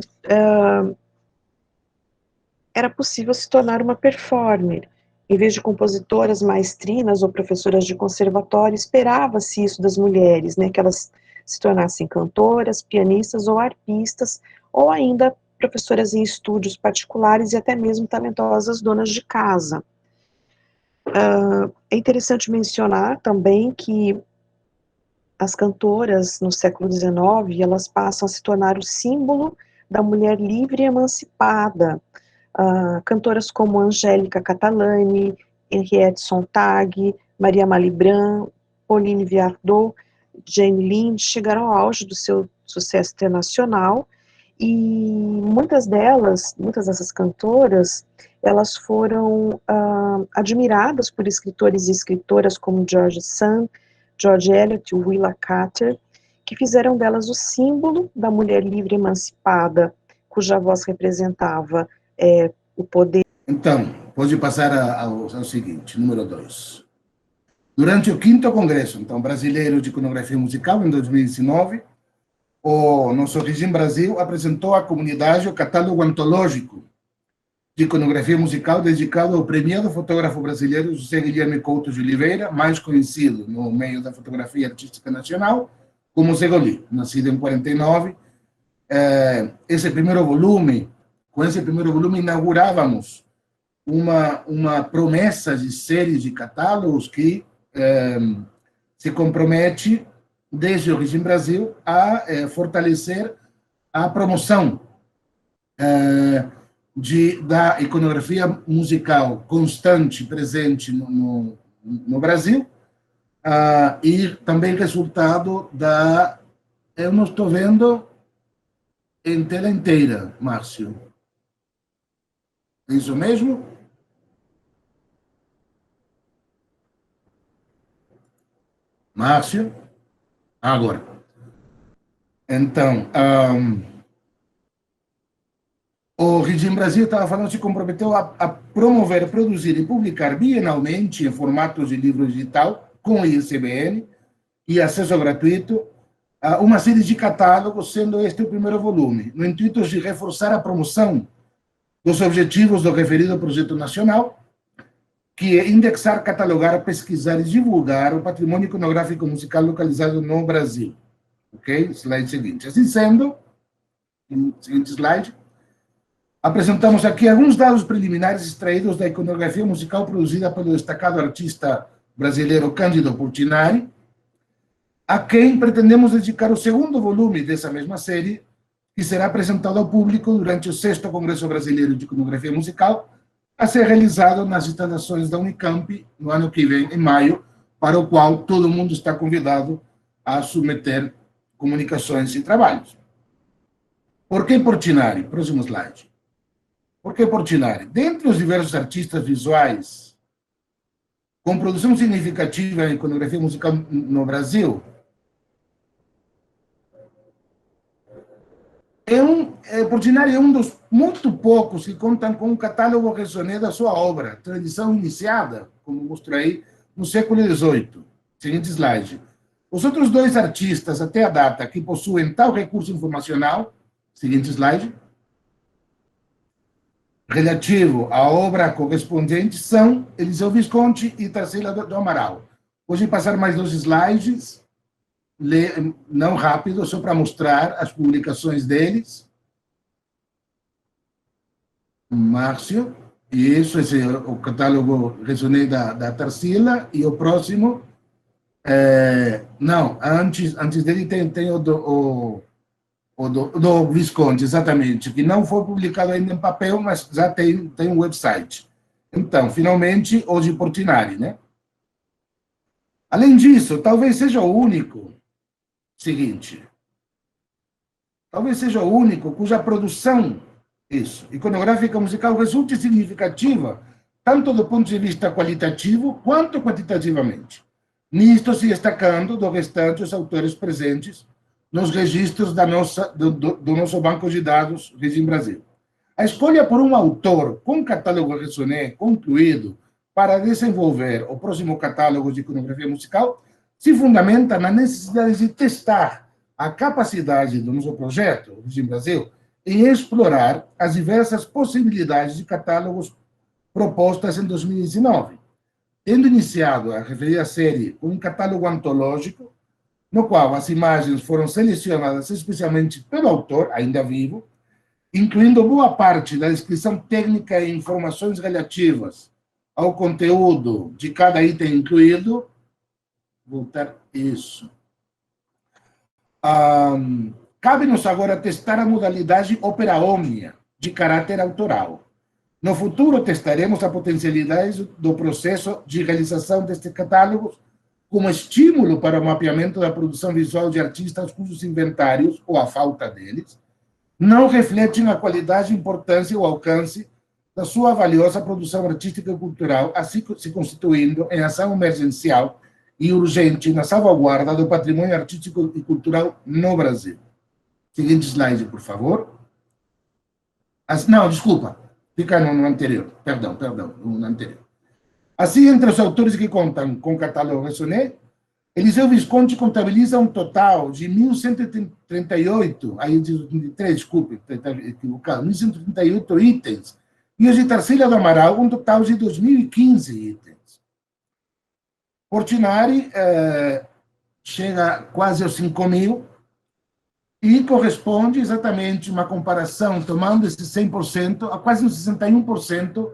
era possível se tornar uma performer. Em vez de compositoras maestrinas ou professoras de conservatório, esperava-se isso das mulheres, né, que elas se tornassem cantoras, pianistas ou arpistas, ou ainda professoras em estúdios particulares e até mesmo talentosas donas de casa. É interessante mencionar também que as cantoras no século XIX, elas passam a se tornar o símbolo da mulher livre e emancipada. Cantoras como Angélica Catalani, Henriette Sontag, Maria Malibran, Pauline Viardot, Jane Lind chegaram ao auge do seu sucesso internacional, e muitas dessas cantoras, elas foram admiradas por escritores e escritoras como George Sand, George Eliot e Willa Cather, que fizeram delas o símbolo da mulher livre e emancipada, cuja voz representava o poder. Então, pode passar ao seguinte, número 2. Durante o 5º Congresso Brasileiro de Iconografia Musical, em 2019, o nosso Regime Brasil apresentou à comunidade o catálogo antológico de iconografia musical dedicado ao premiado fotógrafo brasileiro José Guilherme Couto de Oliveira, mais conhecido no meio da fotografia artística nacional como Segoli, nascido em 49. Com esse primeiro volume, inaugurávamos uma promessa de série de catálogos que se compromete, desde o Regime Brasil, a fortalecer a promoção da iconografia musical constante, presente no Brasil, e também resultado da... Eu não estou vendo em tela inteira, Márcio. É isso mesmo? Márcio? Agora. Então, o Regime Brasil estava falando, se comprometeu a promover, produzir e publicar bienalmente, em formatos de livro digital, com ISBN e acesso gratuito, uma série de catálogos, sendo este o primeiro volume, no intuito de reforçar a promoção dos objetivos do referido projeto nacional, que é indexar, catalogar, pesquisar e divulgar o patrimônio iconográfico musical localizado no Brasil. Ok? Slide seguinte. Assim sendo, seguinte slide, apresentamos aqui alguns dados preliminares extraídos da iconografia musical produzida pelo destacado artista brasileiro Cândido Portinari, a quem pretendemos dedicar o segundo volume dessa mesma série, que será apresentado ao público durante o 6º Congresso Brasileiro de Iconografia Musical, a ser realizado nas instalações da Unicamp no ano que vem, em maio, para o qual todo mundo está convidado a submeter comunicações e trabalhos. Por que Portinari? Próximo slide. Por que Portinari? Dentre os diversos artistas visuais com produção significativa em iconografia musical no Brasil, Portinari é um dos muito poucos que contam com um catálogo raisonné da sua obra, tradição iniciada, como mostro aí, no século XVIII. Seguinte slide. Os outros dois artistas, até a data, que possuem tal recurso informacional, seguinte slide, relativo à obra correspondente, são Eliseu Visconti e Tarsila do Amaral. Hoje passar mais 2 slides, não rápido, só para mostrar as publicações deles. Márcio, e isso, esse é o catálogo resumé da Tarsila, e o próximo, não, antes dele tem o do Visconti, exatamente, que não foi publicado ainda em papel, mas já tem um website. Então, finalmente, hoje Portinari, né? Além disso, talvez seja o único, cuja produção, iconográfica musical, resulte significativa, tanto do ponto de vista qualitativo quanto quantitativamente. Nisto se destacando do restante os autores presentes nos registros do nosso banco de dados Regime Brasil. A escolha por um autor com catálogo raisonné concluído para desenvolver o próximo catálogo de iconografia musical se fundamenta na necessidade de testar a capacidade do nosso projeto, Regime Brasil, em explorar as diversas possibilidades de catálogos propostas em 2019, tendo iniciado a referida série com um catálogo antológico, no qual as imagens foram selecionadas especialmente pelo autor, ainda vivo, incluindo boa parte da descrição técnica e informações relativas ao conteúdo de cada item incluído. Voltar isso. Cabe-nos agora testar a modalidade Opera Omnia, de caráter autoral. No futuro, testaremos a potencialidade do processo de realização destes catálogos como estímulo para o mapeamento da produção visual de artistas cujos inventários, ou a falta deles, não refletem a qualidade, importância ou alcance da sua valiosa produção artística e cultural, assim se constituindo em ação emergencial e urgente na salvaguarda do patrimônio artístico e cultural no Brasil. Seguinte slide, por favor. Não, desculpa, fica no anterior, perdão, no anterior. Assim, entre os autores que contam com catálogo raisonné, Eliseu Visconti contabiliza um total de 1.138, aí de 2023, desculpe, está equivocado, 1.138 itens, e os de Tarsila do Amaral, um total de 2.015 itens. Portinari chega quase aos 5.000 e corresponde exatamente uma comparação, tomando esse 100%, a quase uns 61%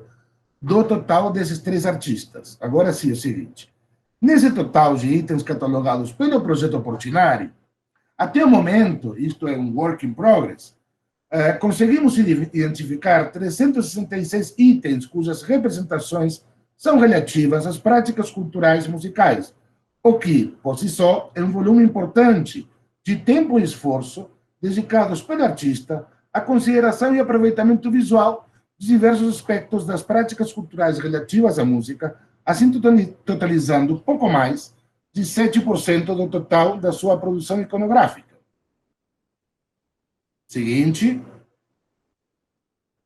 do total desses 3 artistas. Agora sim, é o seguinte. Nesse total de itens catalogados pelo projeto Portinari, até o momento, isto é um work in progress, conseguimos identificar 366 itens cujas representações são relativas às práticas culturais musicais, o que, por si só, é um volume importante de tempo e esforço dedicados pelo artista à consideração e aproveitamento visual de diversos aspectos das práticas culturais relativas à música, assim totalizando pouco mais de 7% do total da sua produção iconográfica. Seguinte.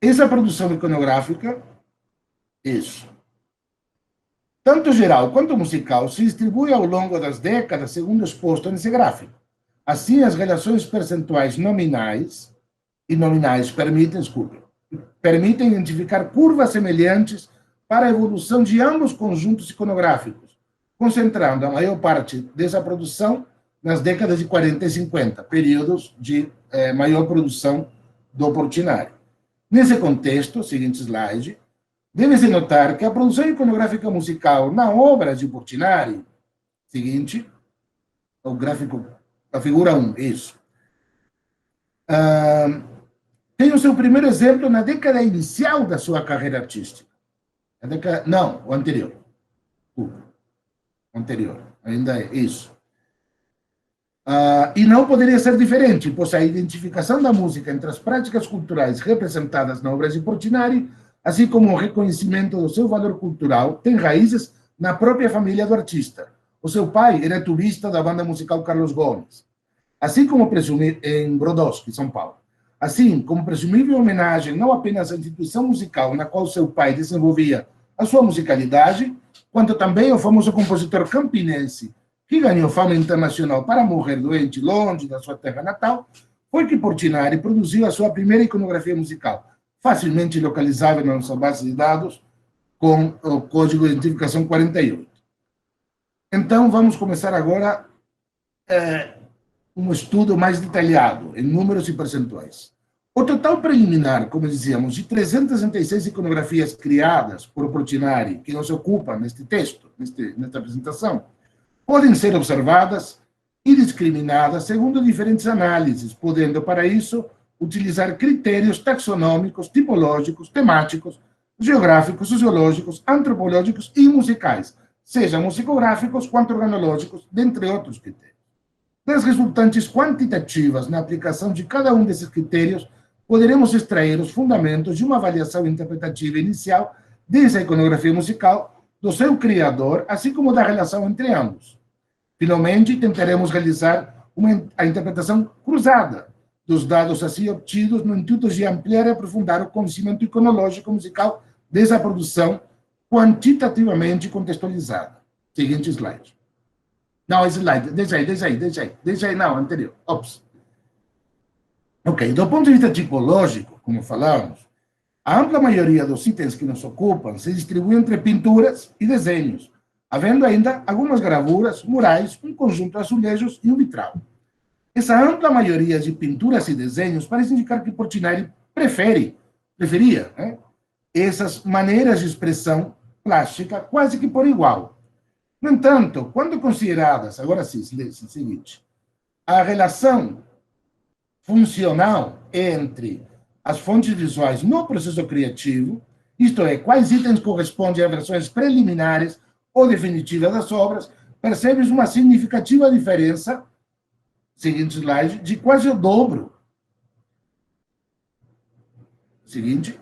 Essa produção iconográfica, tanto geral quanto musical, se distribui ao longo das décadas, segundo exposto nesse gráfico. Assim, as relações percentuais nominais permitem identificar curvas semelhantes para a evolução de ambos conjuntos iconográficos, concentrando a maior parte dessa produção nas décadas de 40 e 50, períodos de maior produção do Portinari. Nesse contexto, seguinte slide, deve-se notar que a produção iconográfica musical na obra de Portinari, seguinte, o gráfico, a figura 1, isso, tem o seu primeiro exemplo na década inicial da sua carreira artística. Não, o anterior. O anterior, ainda é isso. E não poderia ser diferente, pois a identificação da música entre as práticas culturais representadas na obra de Portinari, assim como o reconhecimento do seu valor cultural, tem raízes na própria família do artista. O seu pai era tubista da banda musical Carlos Gomes, assim como em Brodowski, São Paulo. Assim como presumível homenagem não apenas à instituição musical na qual seu pai desenvolvia a sua musicalidade, quanto também ao famoso compositor campinense que ganhou fama internacional para morrer doente longe da sua terra natal, foi que Portinari produziu a sua primeira iconografia musical, facilmente localizável na nossa base de dados, com o código de identificação 48. Então, vamos começar agora um estudo mais detalhado, em números e percentuais. O total preliminar, como dizíamos, de 366 iconografias criadas por Portinari, que nos ocupa neste texto, nesta apresentação, podem ser observadas e discriminadas segundo diferentes análises, podendo, para isso, utilizar critérios taxonômicos, tipológicos, temáticos, geográficos, sociológicos, antropológicos e musicais, sejam musicográficos quanto organológicos, dentre outros critérios. Das resultantes quantitativas na aplicação de cada um desses critérios, poderemos extrair os fundamentos de uma avaliação interpretativa inicial dessa iconografia musical, do seu criador, assim como da relação entre ambos. Finalmente, tentaremos realizar a interpretação cruzada dos dados assim obtidos no intuito de ampliar e aprofundar o conhecimento iconológico musical dessa produção quantitativamente contextualizada. Seguinte slide. Não, esse slide, deixa aí, não, anterior. Ops. Ok, do ponto de vista tipológico, como falávamos, a ampla maioria dos itens que nos ocupam se distribui entre pinturas e desenhos, havendo ainda algumas gravuras, murais, um conjunto de azulejos e um vitral. Essa ampla maioria de pinturas e desenhos parece indicar que Portinari preferia essas maneiras de expressão plástica quase que por igual. No entanto, quando consideradas, agora sim, o seguinte, a relação funcional entre as fontes visuais no processo criativo, isto é, quais itens correspondem a versões preliminares ou definitivas das obras, percebe-se uma significativa diferença, seguinte slide, de quase o dobro. Seguinte.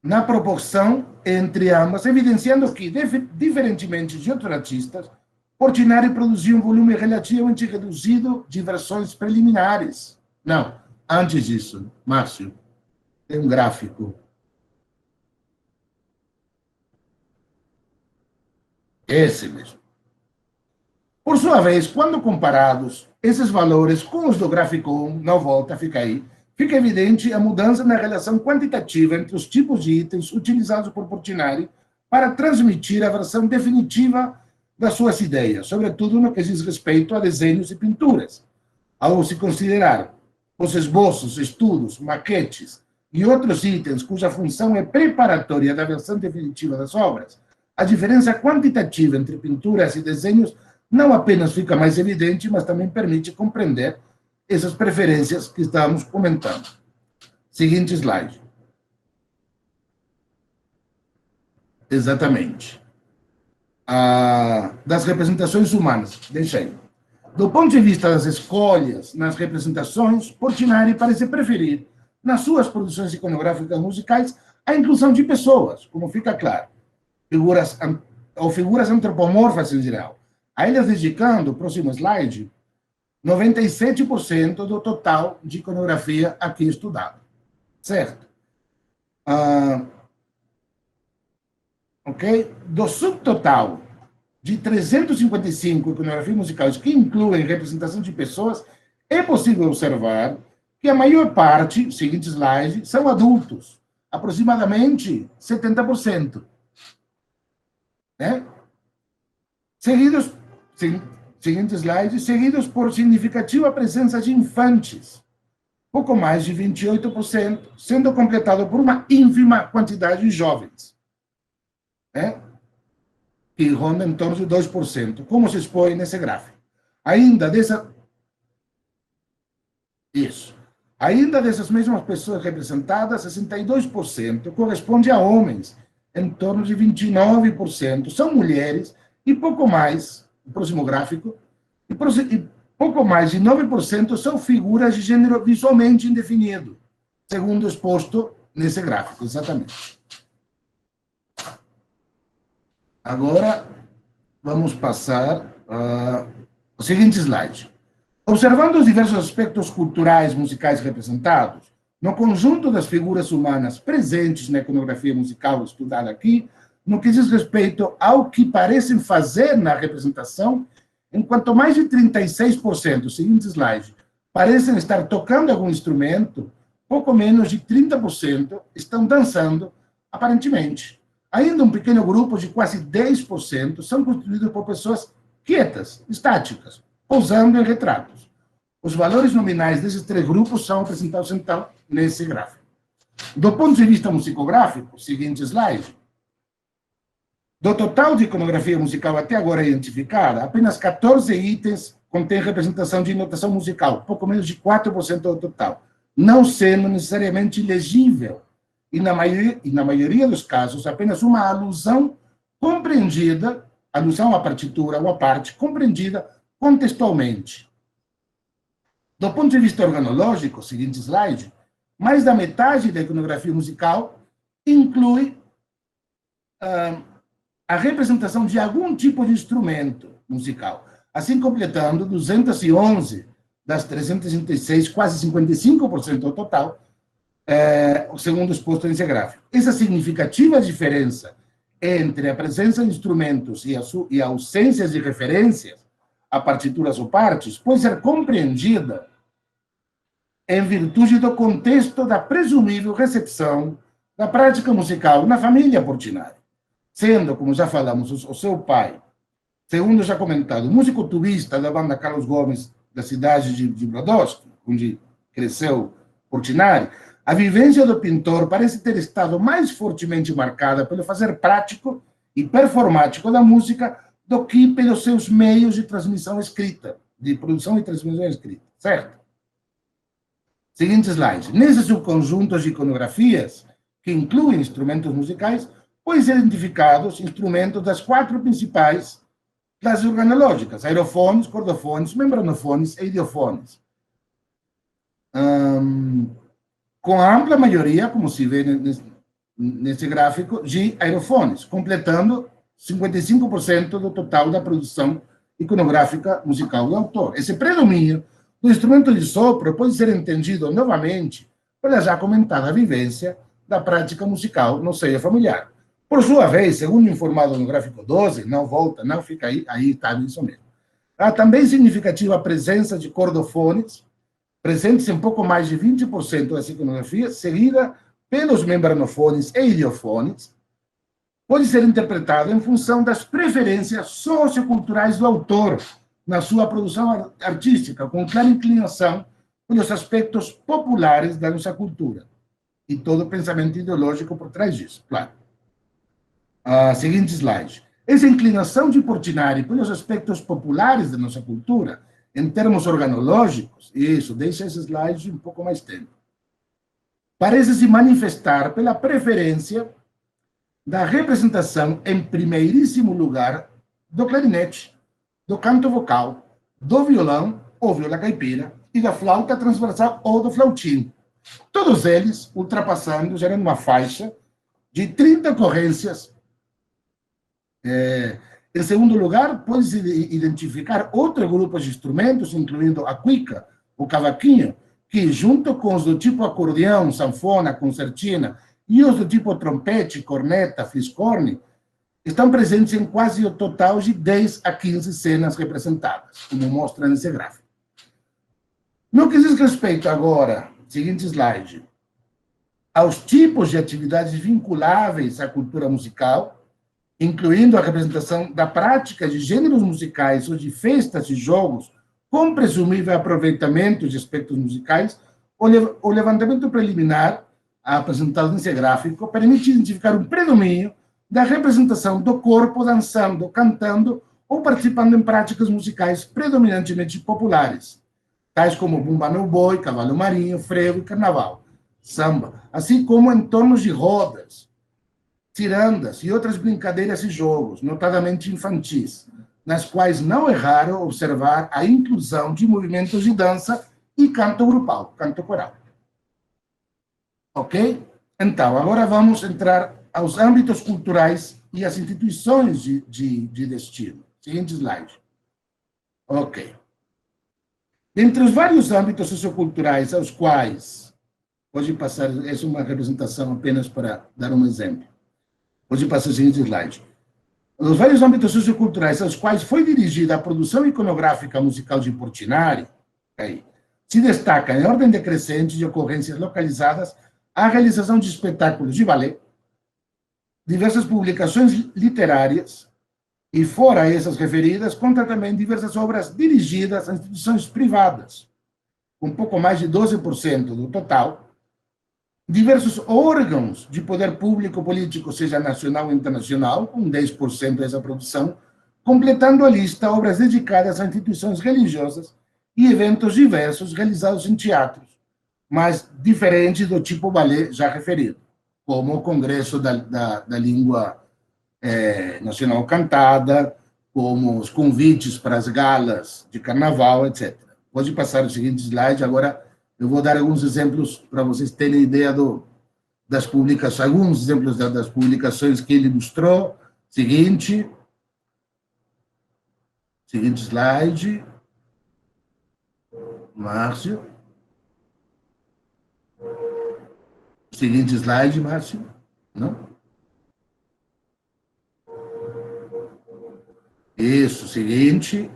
Na proporção entre ambas, evidenciando que, diferentemente de outros artistas, Portinari produziu um volume relativamente reduzido de versões preliminares. Não, antes disso, Márcio, tem um gráfico. Esse mesmo. Por sua vez, quando comparados esses valores com os do gráfico 1, não volta, fica aí, fica evidente a mudança na relação quantitativa entre os tipos de itens utilizados por Portinari para transmitir a versão definitiva das suas ideias, sobretudo no que diz respeito a desenhos e pinturas. Ao se considerar os esboços, estudos, maquetes e outros itens cuja função é preparatória da versão definitiva das obras, a diferença quantitativa entre pinturas e desenhos não apenas fica mais evidente, mas também permite compreender essas preferências que estávamos comentando. Seguinte slide. Exatamente. Das representações humanas. Deixa aí. Do ponto de vista das escolhas nas representações, Portinari parece preferir, nas suas produções iconográficas musicais, a inclusão de pessoas, como fica claro, figuras antropomorfas em geral. A elas dedicando, próximo slide, 97% do total de iconografia aqui estudado. Certo? Ok? Do subtotal de 355 iconografias musicais que incluem representação de pessoas, é possível observar que a maior parte, seguinte slide, são adultos, aproximadamente 70%. Né? Seguinte slide, seguidos por significativa presença de infantes, pouco mais de 28%, sendo completado por uma ínfima quantidade de jovens, né? Que ronda em torno de 2%, como se expõe nesse gráfico. Ainda dessas mesmas pessoas representadas, 62% corresponde a homens, em torno de 29% são mulheres, e pouco mais, o próximo gráfico, E pouco mais de 9% são figuras de gênero visualmente indefinido, segundo exposto nesse gráfico, exatamente. Agora, vamos passar ao seguinte slide. Observando os diversos aspectos culturais musicais representados, no conjunto das figuras humanas presentes na iconografia musical estudada aqui, no que diz respeito ao que parecem fazer na representação, enquanto mais de 36%, seguinte slide, parecem estar tocando algum instrumento, pouco menos de 30% estão dançando, aparentemente. Ainda um pequeno grupo de quase 10% são constituídos por pessoas quietas, estáticas, pousando em retratos. Os valores nominais desses três grupos são apresentados, então, nesse gráfico. Do ponto de vista musicográfico, seguinte slide, do total de iconografia musical até agora identificada, apenas 14 itens contêm representação de notação musical, pouco menos de 4% do total, não sendo necessariamente legível, e na maioria dos casos, apenas uma alusão compreendida, alusão à partitura ou à parte, compreendida contextualmente. Do ponto de vista organológico, seguinte slide, mais da metade da iconografia musical inclui a representação de algum tipo de instrumento musical, assim completando 211 das 336, quase 55% do total, segundo exposto nesse gráfico. Essa significativa diferença entre a presença de instrumentos e a ausência de referências a partituras ou partes pode ser compreendida em virtude do contexto da presumível recepção da prática musical na família Portinari. Sendo, como já falamos, o seu pai, segundo já comentado, músico tubista da banda Carlos Gomes, da cidade de Brodowski, onde cresceu Portinari, a vivência do pintor parece ter estado mais fortemente marcada pelo fazer prático e performático da música do que pelos seus meios de transmissão escrita, de produção e transmissão escrita, certo? Seguinte slide. Nesse subconjunto de iconografias, que incluem instrumentos musicais, podem ser identificados instrumentos das 4 principais classes organológicas: aerofones, cordofones, membranofones e idiofones. Com a ampla maioria, como se vê nesse gráfico, de aerofones, completando 55% do total da produção iconográfica musical do autor. Esse predomínio do instrumento de sopro pode ser entendido novamente pela já comentada vivência da prática musical no seio familiar. Por sua vez, segundo informado no gráfico 12, não volta, não fica aí está isso mesmo. Há também significativa a presença de cordofones, presentes em pouco mais de 20% das iconografias, seguida pelos membranofones e idiofones, pode ser interpretado em função das preferências socioculturais do autor na sua produção artística, com clara inclinação pelos aspectos populares da nossa cultura. E todo o pensamento ideológico por trás disso, claro. Seguinte slide. Essa inclinação de Portinari pelos aspectos populares da nossa cultura, em termos organológicos, isso, deixa esse slide um pouco mais tempo, parece se manifestar pela preferência da representação, em primeiríssimo lugar, do clarinete, do canto vocal, do violão ou viola caipira e da flauta transversal ou do flautim. Todos eles ultrapassando, gerando uma faixa de 30 ocorrências. Em segundo lugar, pode-se identificar outro grupo de instrumentos, incluindo a cuica, o cavaquinho, que, junto com os do tipo acordeão, sanfona, concertina, e os do tipo trompete, corneta, fliscorne, estão presentes em quase o total de 10 a 15 cenas representadas, como mostra nesse gráfico. No que diz respeito agora, seguinte slide, aos tipos de atividades vinculáveis à cultura musical, incluindo a representação da prática de gêneros musicais ou de festas e jogos com presumível aproveitamento de aspectos musicais, o levantamento preliminar apresentado nesse gráfico permite identificar um predomínio da representação do corpo dançando, cantando ou participando em práticas musicais predominantemente populares, tais como bumba no boi, cavalo marinho, frevo e carnaval, samba, assim como em torno de rodas, cirandas e outras brincadeiras e jogos, notadamente infantis, nas quais não é raro observar a inclusão de movimentos de dança e canto grupal, canto coral. Ok? Então, agora vamos entrar aos âmbitos culturais e às instituições de destino. Seguinte slide. Ok. Entre os vários âmbitos socioculturais aos quais, pode passar, essa é uma representação apenas para dar um exemplo. Pode passar o seguinte slide. Os vários âmbitos socioculturais aos quais foi dirigida a produção iconográfica musical de Portinari, se destaca, em ordem decrescente de ocorrências localizadas, a realização de espetáculos de ballet, diversas publicações literárias, e fora essas referidas, conta também diversas obras dirigidas a instituições privadas, com pouco mais de 12% do total, diversos órgãos de poder público político, seja nacional ou internacional, com 10% dessa produção, completando a lista obras dedicadas a instituições religiosas e eventos diversos realizados em teatros, mas diferentes do tipo ballet já referido, como o Congresso da Língua Nacional Cantada, como os convites para as galas de carnaval, etc. Pode passar o seguinte slide, agora eu vou dar alguns exemplos para vocês terem ideia das publicações, alguns exemplos das publicações que ele ilustrou. Seguinte slide. Márcio. Seguinte slide, Márcio. Não? Isso, seguinte.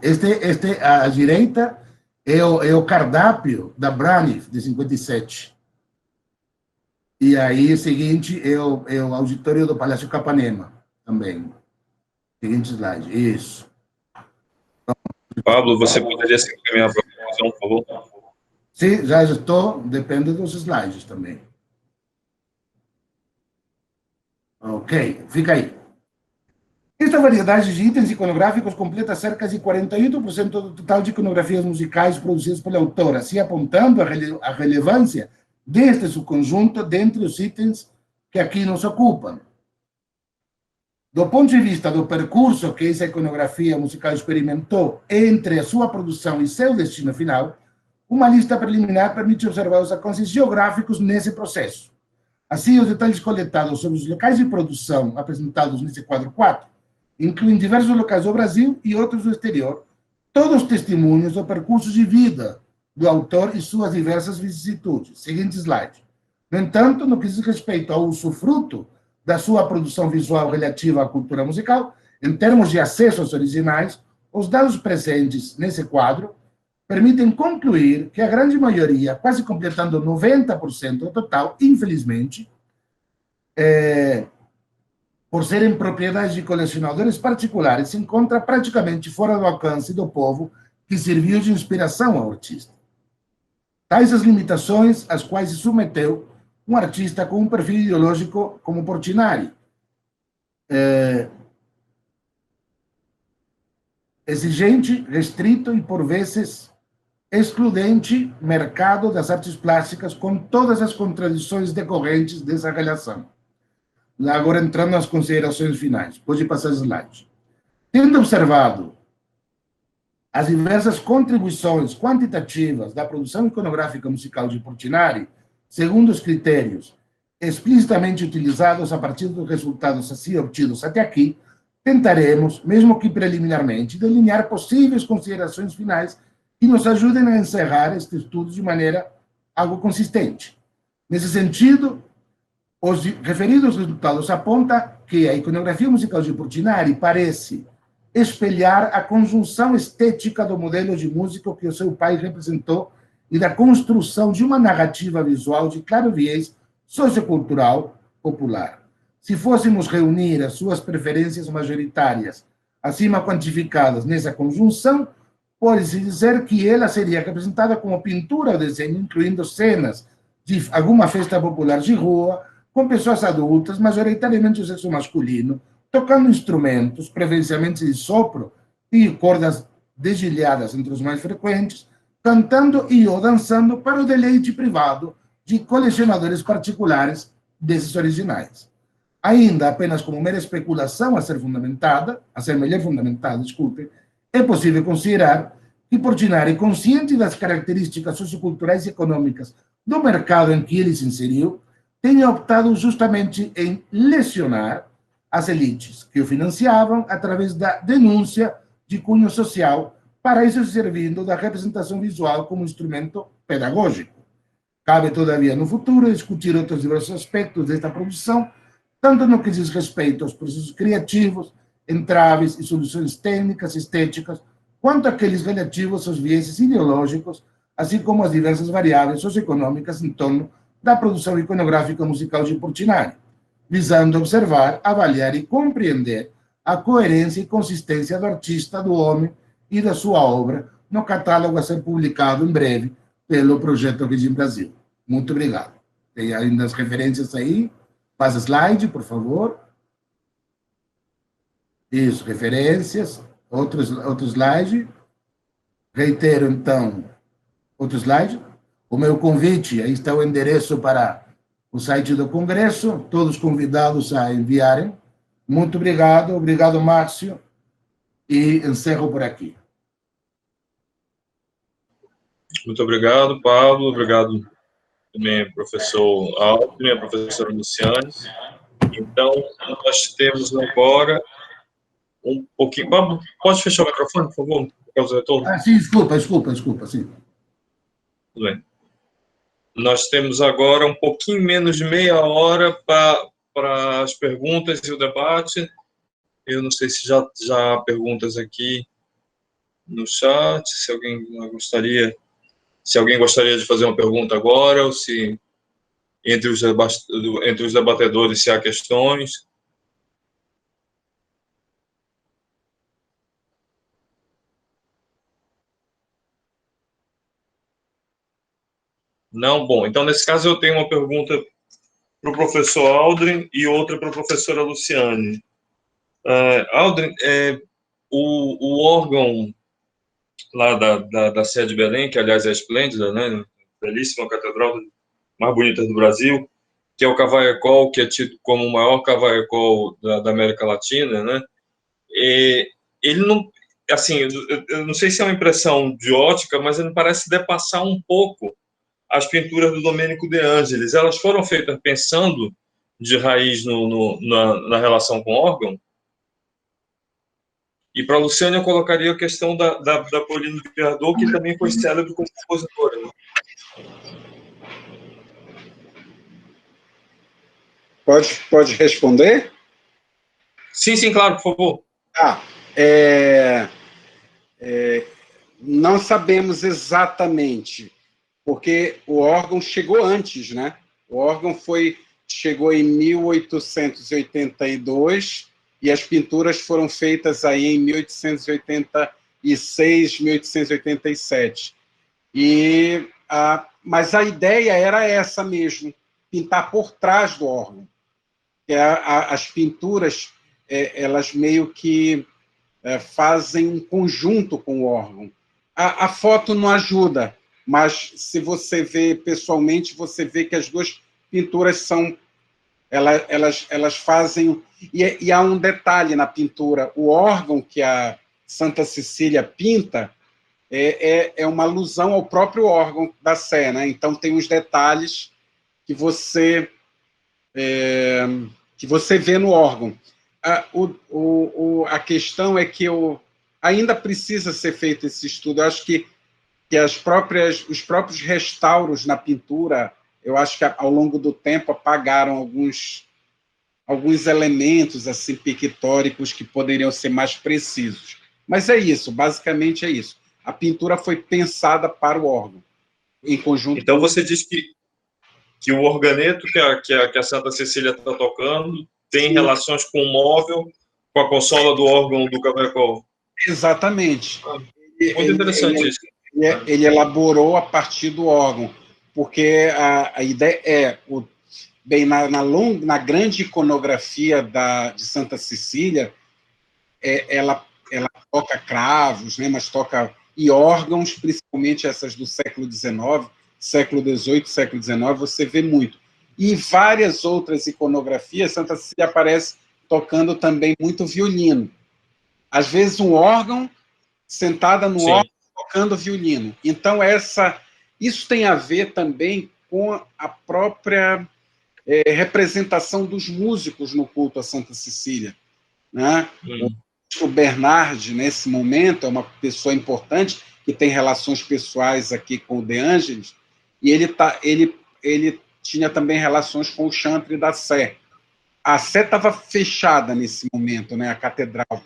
À direita é o cardápio da Braniff, de 57. E aí, seguinte, é o auditório do Palácio Capanema, também. Seguinte slide, isso. Pablo, você poderia se encaminhar para a conclusão, por favor? Sim, já estou, depende dos slides também. Ok, fica aí. Esta variedade de itens iconográficos completa cerca de 48% do total de iconografias musicais produzidas pela autora, assim apontando a relevância deste subconjunto dentre os itens que aqui nos ocupam. Do ponto de vista do percurso que essa iconografia musical experimentou entre a sua produção e seu destino final, uma lista preliminar permite observar os alcances geográficos nesse processo. Assim, os detalhes coletados sobre os locais de produção apresentados nesse quadro 4 incluem diversos locais do Brasil e outros do exterior, todos testemunhos do percurso de vida do autor e suas diversas vicissitudes. Seguinte slide. No entanto, no que diz respeito ao usufruto da sua produção visual relativa à cultura musical, em termos de acesso aos originais, os dados presentes nesse quadro permitem concluir que a grande maioria, quase completando 90% do total, infelizmente, por serem propriedades de colecionadores particulares, se encontra praticamente fora do alcance do povo que serviu de inspiração ao artista. Tais as limitações às quais se submeteu um artista com um perfil ideológico como Portinari, exigente, restrito e, por vezes, excludente mercado das artes plásticas, com todas as contradições decorrentes dessa relação. Agora, entrando nas considerações finais. Pode passar slide. Tendo observado as diversas contribuições quantitativas da produção iconográfica musical de Portinari, segundo os critérios explicitamente utilizados a partir dos resultados assim obtidos até aqui, tentaremos, mesmo que preliminarmente, delinear possíveis considerações finais que nos ajudem a encerrar este estudo de maneira algo consistente. Nesse sentido, os referidos resultados apontam que a iconografia musical de Portinari parece espelhar a conjunção estética do modelo de músico que o seu pai representou e da construção de uma narrativa visual de claro viés sociocultural popular. Se fôssemos reunir as suas preferências majoritárias acima quantificadas nessa conjunção, pode-se dizer que ela seria representada como pintura ou desenho, incluindo cenas de alguma festa popular de rua, com pessoas adultas, majoritariamente o sexo masculino, tocando instrumentos, preferencialmente de sopro e cordas dedilhadas entre os mais frequentes, cantando e ou dançando para o deleite privado de colecionadores particulares desses originais. Ainda apenas como mera especulação a ser melhor fundamentada, desculpe, é possível considerar que Portinari, consciente das características socioculturais e econômicas do mercado em que ele se inseriu, tenha optado justamente em lesionar as elites que o financiavam através da denúncia de cunho social, para isso servindo da representação visual como instrumento pedagógico. Cabe, todavia, no futuro, discutir outros diversos aspectos desta produção, tanto no que diz respeito aos processos criativos, entraves e soluções técnicas e estéticas, quanto àqueles relativos aos vieses ideológicos, assim como as diversas variáveis socioeconômicas em torno da produção iconográfica musical de Portinari, visando observar, avaliar e compreender a coerência e consistência do artista, do homem e da sua obra no catálogo a ser publicado em breve pelo Projeto Regime Brasil. Muito obrigado. Tem ainda as referências aí. Passa slide, por favor. Isso, referências. Outro slide. Reitero, então, outro slide. O meu convite, aí está o endereço para o site do Congresso, todos convidados a enviarem. Muito obrigado, Márcio, e encerro por aqui. Muito obrigado, Pablo, obrigado também, professor Aldrin, a professora Luciane. Então, nós temos agora um pouquinho... Pablo, pode fechar o microfone, por favor, por causa do retorno? Sim, desculpa, sim. Tudo bem. Nós temos agora um pouquinho menos de meia hora para as perguntas e o debate. Eu não sei se já há perguntas aqui no chat, se alguém gostaria de fazer uma pergunta agora, ou se entre os debatedores se há questões. Não? Bom, então, nesse caso, eu tenho uma pergunta para o professor Aldrin e outra para a professora Luciane. Aldrin, o órgão lá da sede de Belém, que, aliás, é esplêndida, né? Belíssima catedral, mais bonita do Brasil, que é o Cavaillé-Coll, que é tido como o maior Cavaillé-Coll da América Latina, né? Ele não... Assim, eu não sei se é uma impressão de ótica, mas ele parece depassar um pouco as pinturas do Domênico de Ângelis. Elas foram feitas pensando de raiz na relação com o órgão. E para a Luciane eu colocaria a questão da Paulina de Piardot, que também foi célebre como compositora. Né? Pode responder? Sim, claro, por favor. Não sabemos exatamente, porque o órgão chegou antes, né? O órgão chegou em 1882 e as pinturas foram feitas aí em 1886, 1887. Mas a ideia era essa mesmo, pintar por trás do órgão. As pinturas, elas meio que fazem um conjunto com o órgão. A foto não ajuda, mas se você vê pessoalmente, você vê que as duas pinturas elas fazem... E há um detalhe na pintura: o órgão que a Santa Cecília pinta é uma alusão ao próprio órgão da Sé, né? Então tem uns detalhes que você vê no órgão. A questão é que ainda precisa ser feito esse estudo. Eu acho que os próprios restauros na pintura, eu acho que ao longo do tempo apagaram alguns elementos assim pictóricos que poderiam ser mais precisos. Mas é isso, basicamente é isso. A pintura foi pensada para o órgão, em conjunto. Então você diz que o organeto que a Santa Cecília está tocando tem Sim. relações com o móvel, com a consola do órgão do Cavaillé-Coll. Exatamente. Muito interessante isso. Ele elaborou a partir do órgão, porque a ideia bem, na grande iconografia de Santa Cecília, ela toca cravos, né, mas toca e órgãos, principalmente essas do século XIX, século XVIII, século XIX, você vê muito. E várias outras iconografias, Santa Cecília aparece tocando também muito violino. Às vezes um órgão, sentada no órgão, tocando violino. Então, isso tem a ver também com a própria representação dos músicos no culto a Santa Cecília, né? O Bernard, nesse momento, é uma pessoa importante, que tem relações pessoais aqui com o De Angelis, e ele tinha também relações com o chantre da Sé. A Sé estava fechada nesse momento, né, a catedral,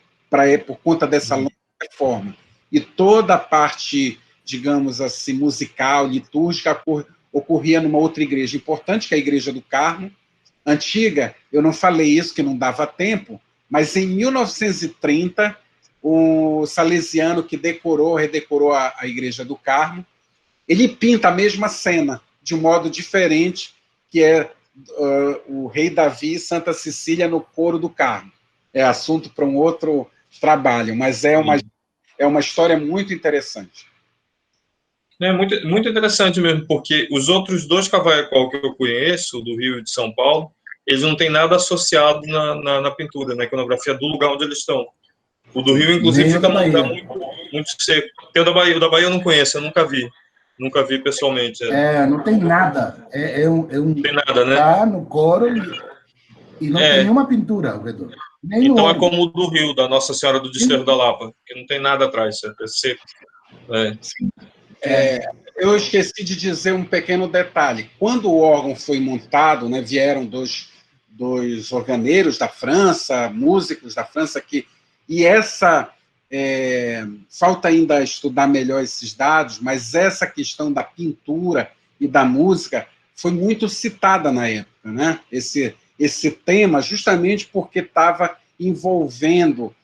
por conta dessa longa reforma. E toda a parte, digamos assim, musical, litúrgica, ocorria numa outra igreja importante, que é a Igreja do Carmo, antiga. Eu não falei isso, que não dava tempo, mas em 1930, o salesiano que redecorou a Igreja do Carmo, ele pinta a mesma cena, de um modo diferente, que é o rei Davi e Santa Cecília no coro do Carmo. É assunto para um outro trabalho, mas é uma história muito interessante. É muito, muito interessante mesmo, porque os outros dois cavaquinhos que eu conheço, do Rio e de São Paulo, eles não têm nada associado na pintura, na iconografia do lugar onde eles estão. O do Rio, inclusive, fica num lugar muito seco. Tem o da Bahia eu não conheço, eu nunca vi pessoalmente. Não tem nada. Não tem nada, né? Tá no coro e não tem nenhuma pintura ao redor. Então é como o do Rio, da Nossa Senhora do Desterro da Lapa, que não tem nada atrás, é seco. Eu esqueci de dizer um pequeno detalhe. Quando o órgão foi montado, né, vieram dois organeiros da França, músicos da França, e falta ainda estudar melhor esses dados, mas essa questão da pintura e da música foi muito citada na época, né? Esse tema, justamente porque estava envolvendo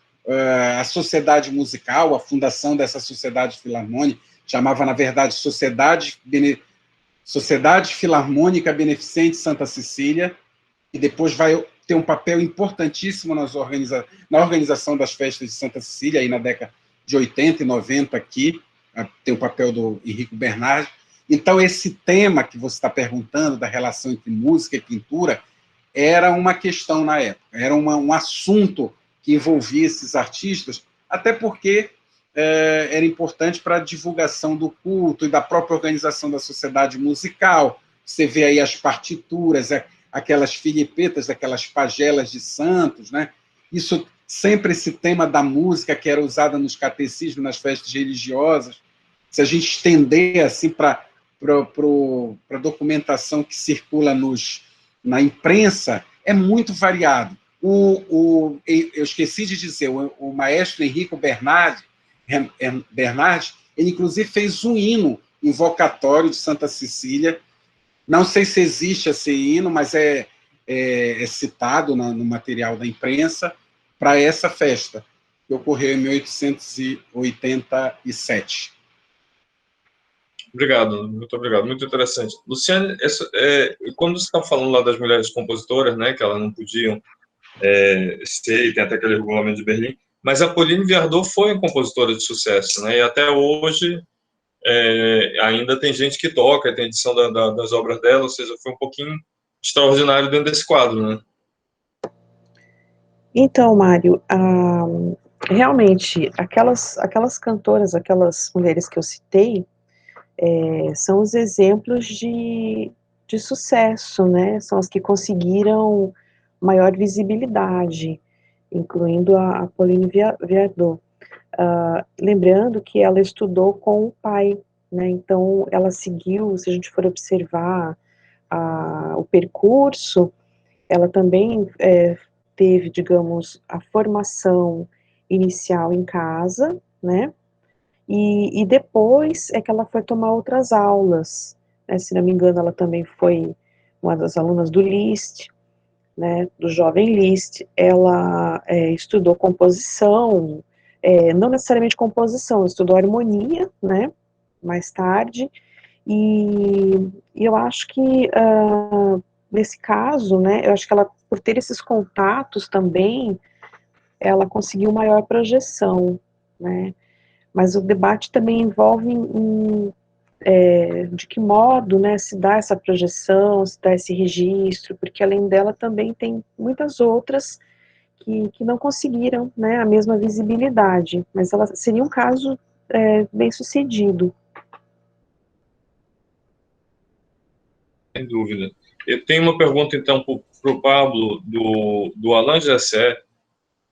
a sociedade musical, a fundação dessa sociedade filarmônica, chamava, na verdade, Sociedade Filarmônica Beneficente Santa Cecília, e depois vai ter um papel importantíssimo na organização das festas de Santa Cecília, aí na década de 80 e 90 aqui, tem o papel do Henrico Bernard. Então, esse tema que você está perguntando, da relação entre música e pintura, era uma questão na época, era um assunto que envolvia esses artistas, até porque era importante para a divulgação do culto e da própria organização da sociedade musical. Você vê aí as partituras, aquelas filipetas, aquelas pagelas de santos, né? Isso, sempre esse tema da música que era usada nos catecismos, nas festas religiosas. Se a gente estender assim para a documentação que circula na imprensa, é muito variado. Eu esqueci de dizer, o maestro Henrico Bernard, ele inclusive fez um hino invocatório de Santa Cecília. Não sei se existe esse hino, mas é citado no material da imprensa para essa festa, que ocorreu em 1887. Obrigado, muito obrigado, muito interessante. Luciane, quando você está falando lá das mulheres compositoras, né, que elas não podiam ser, tem até aquele regulamento de Berlim, mas a Pauline Viardot foi uma compositora de sucesso, né, e até hoje ainda tem gente que toca, tem edição das obras dela, ou seja, foi um pouquinho extraordinário dentro desse quadro, né? Então, Mário, realmente, aquelas cantoras, aquelas mulheres que eu citei, são os exemplos de sucesso, né? São as que conseguiram maior visibilidade, incluindo a Pauline Viardot. Lembrando que ela estudou com o pai, né? Então, ela seguiu, se a gente for observar o percurso, ela também teve, digamos, a formação inicial em casa, né? E depois é que ela foi tomar outras aulas, né? Se não me engano, ela também foi uma das alunas do Liszt, né? Do jovem Liszt. Ela estudou composição, não necessariamente composição, estudou harmonia, né? Mais tarde, e eu acho que nesse caso, né? Eu acho que ela, por ter esses contatos também, ela conseguiu maior projeção, né? Mas o debate também envolve de que modo, né, se dá essa projeção, se dá esse registro, porque além dela também tem muitas outras que não conseguiram, né, a mesma visibilidade, mas ela seria um caso bem sucedido. Sem dúvida. Eu tenho uma pergunta, então, para o Pablo, do Alain Gessé,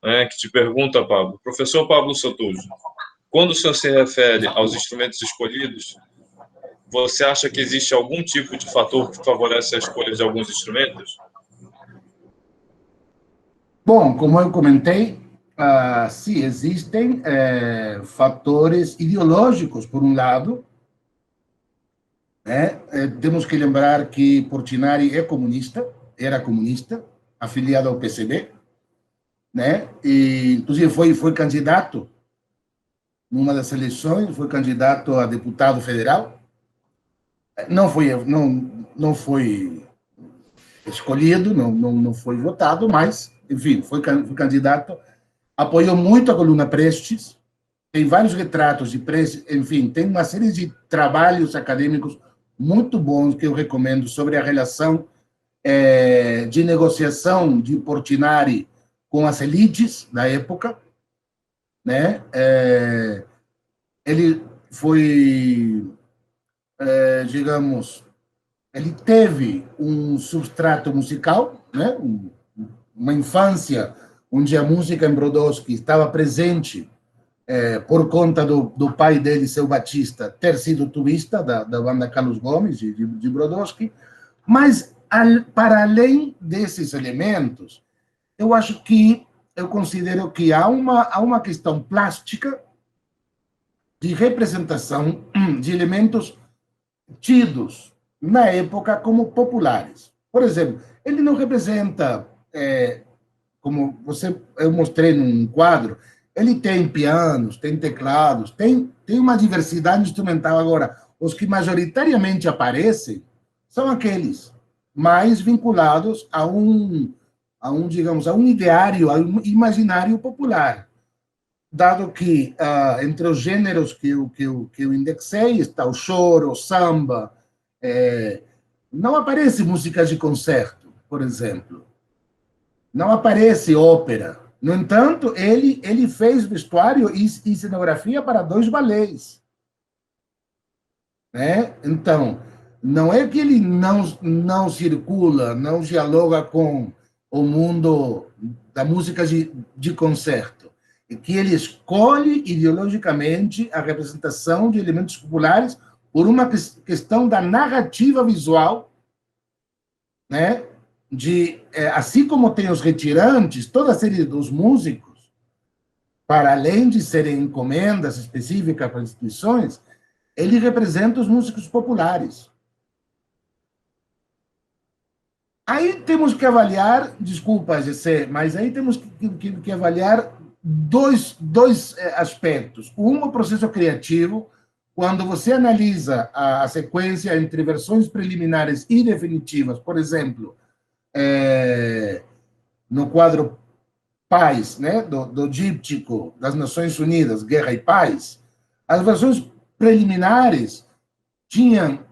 né, que te pergunta, Pablo, professor Pablo Sotujo, quando o senhor se refere aos instrumentos escolhidos, você acha que existe algum tipo de fator que favorece a escolha de alguns instrumentos? Bom, como eu comentei, sim, existem fatores ideológicos, por um lado, né? Temos que lembrar que Portinari era comunista, afiliado ao PCB, né? E, inclusive, foi candidato numa das eleições, foi candidato a deputado federal, não foi escolhido, não foi votado, mas, enfim, foi candidato, apoiou muito a coluna Prestes, tem vários retratos de Prestes, enfim, tem uma série de trabalhos acadêmicos muito bons que eu recomendo sobre a relação de negociação de Portinari com as elites da época, né? Ele foi, digamos, ele teve um substrato musical, né? Uma infância onde a música em Brodowski estava presente por conta do pai dele, seu Batista, ter sido tubista da banda Carlos Gomes, de Brodowski, mas, para além desses elementos, eu considero que há uma questão plástica de representação de elementos tidos na época como populares. Por exemplo, ele não representa, como eu mostrei num quadro, ele tem pianos, tem teclados, tem uma diversidade instrumental. Agora, os que majoritariamente aparecem são aqueles mais vinculados digamos, a um ideário, a um imaginário popular. Dado que, entre os gêneros que eu indexei, está o choro, o samba, não aparece música de concerto, por exemplo. Não aparece ópera. No entanto, ele fez vestuário e cenografia para 2 balés. Né? Então, não é que ele não circula, não dialoga com o mundo da música de concerto, é que ele escolhe ideologicamente a representação de elementos populares por uma questão da narrativa visual, né? Assim como tem os retirantes, toda a série dos músicos, para além de serem encomendas específicas para instituições, ele representa os músicos populares. Aí temos que avaliar, desculpa, Gessé, mas aí temos que avaliar dois aspectos. Um, o processo criativo, quando você analisa a sequência entre versões preliminares e definitivas, por exemplo, no quadro Paz, né, do díptico das Nações Unidas, Guerra e Paz, as versões preliminares tinham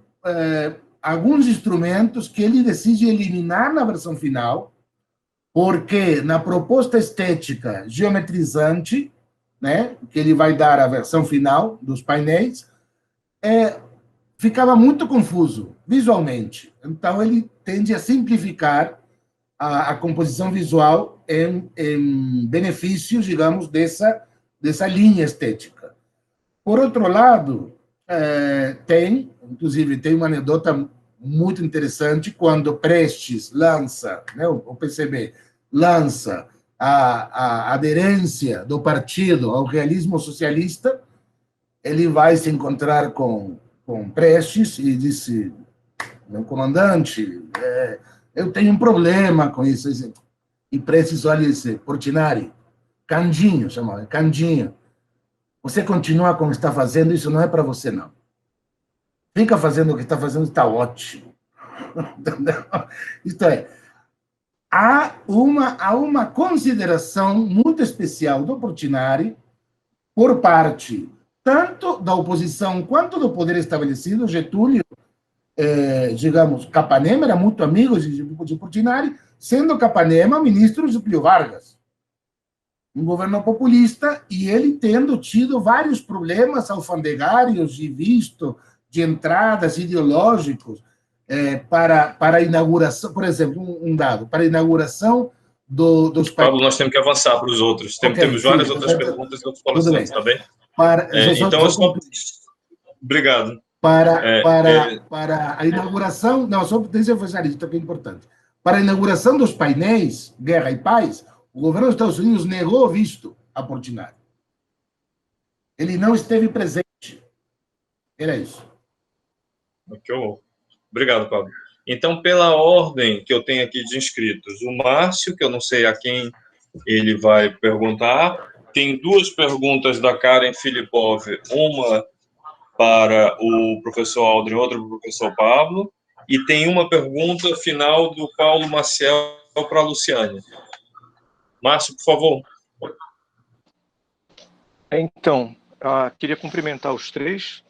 alguns instrumentos que ele decide eliminar na versão final, porque na proposta estética geometrizante, né, que ele vai dar à versão final dos painéis, ficava muito confuso visualmente. Então, ele tende a simplificar a composição visual em benefícios, digamos, dessa linha estética. Por outro lado, inclusive, tem uma anedota muito interessante, quando Prestes lança, né, o PCB, lança a aderência do partido ao realismo socialista, ele vai se encontrar com Prestes e disse: meu comandante, eu tenho um problema com isso. E Prestes olha e diz: Portinari, Candinho, chamava, Candinho, você continua como está fazendo, isso não é para você, não. Fica fazendo o que está fazendo, está ótimo. Isto é, há uma consideração muito especial do Portinari por parte tanto da oposição quanto do poder estabelecido. Getúlio, digamos, Capanema era muito amigo de Portinari, sendo Capanema ministro de Getúlio Vargas, um governo populista, e ele tendo tido vários problemas alfandegários de visto, de entradas ideológicos, para a inauguração, por exemplo, um dado, para a inauguração dos países. Pablo, nós temos que avançar para os outros. Temos várias outras perguntas e outros palestrantes, está bem? Então, obrigado. Para a inauguração, não, só deixa eu fechar isso, que é importante. Para a inauguração dos painéis Guerra e Paz, o governo dos Estados Unidos negou visto a Portinari. Ele não esteve presente. Era isso. Ok. Obrigado, Pablo. Então, pela ordem que eu tenho aqui de inscritos, o Márcio, que eu não sei a quem ele vai perguntar, tem duas perguntas da Karen Filipov, uma para o professor Aldrin, outra para o professor Pablo, e tem uma pergunta final do Paulo Maciel para a Luciane. Márcio, por favor. Então, queria cumprimentar os três.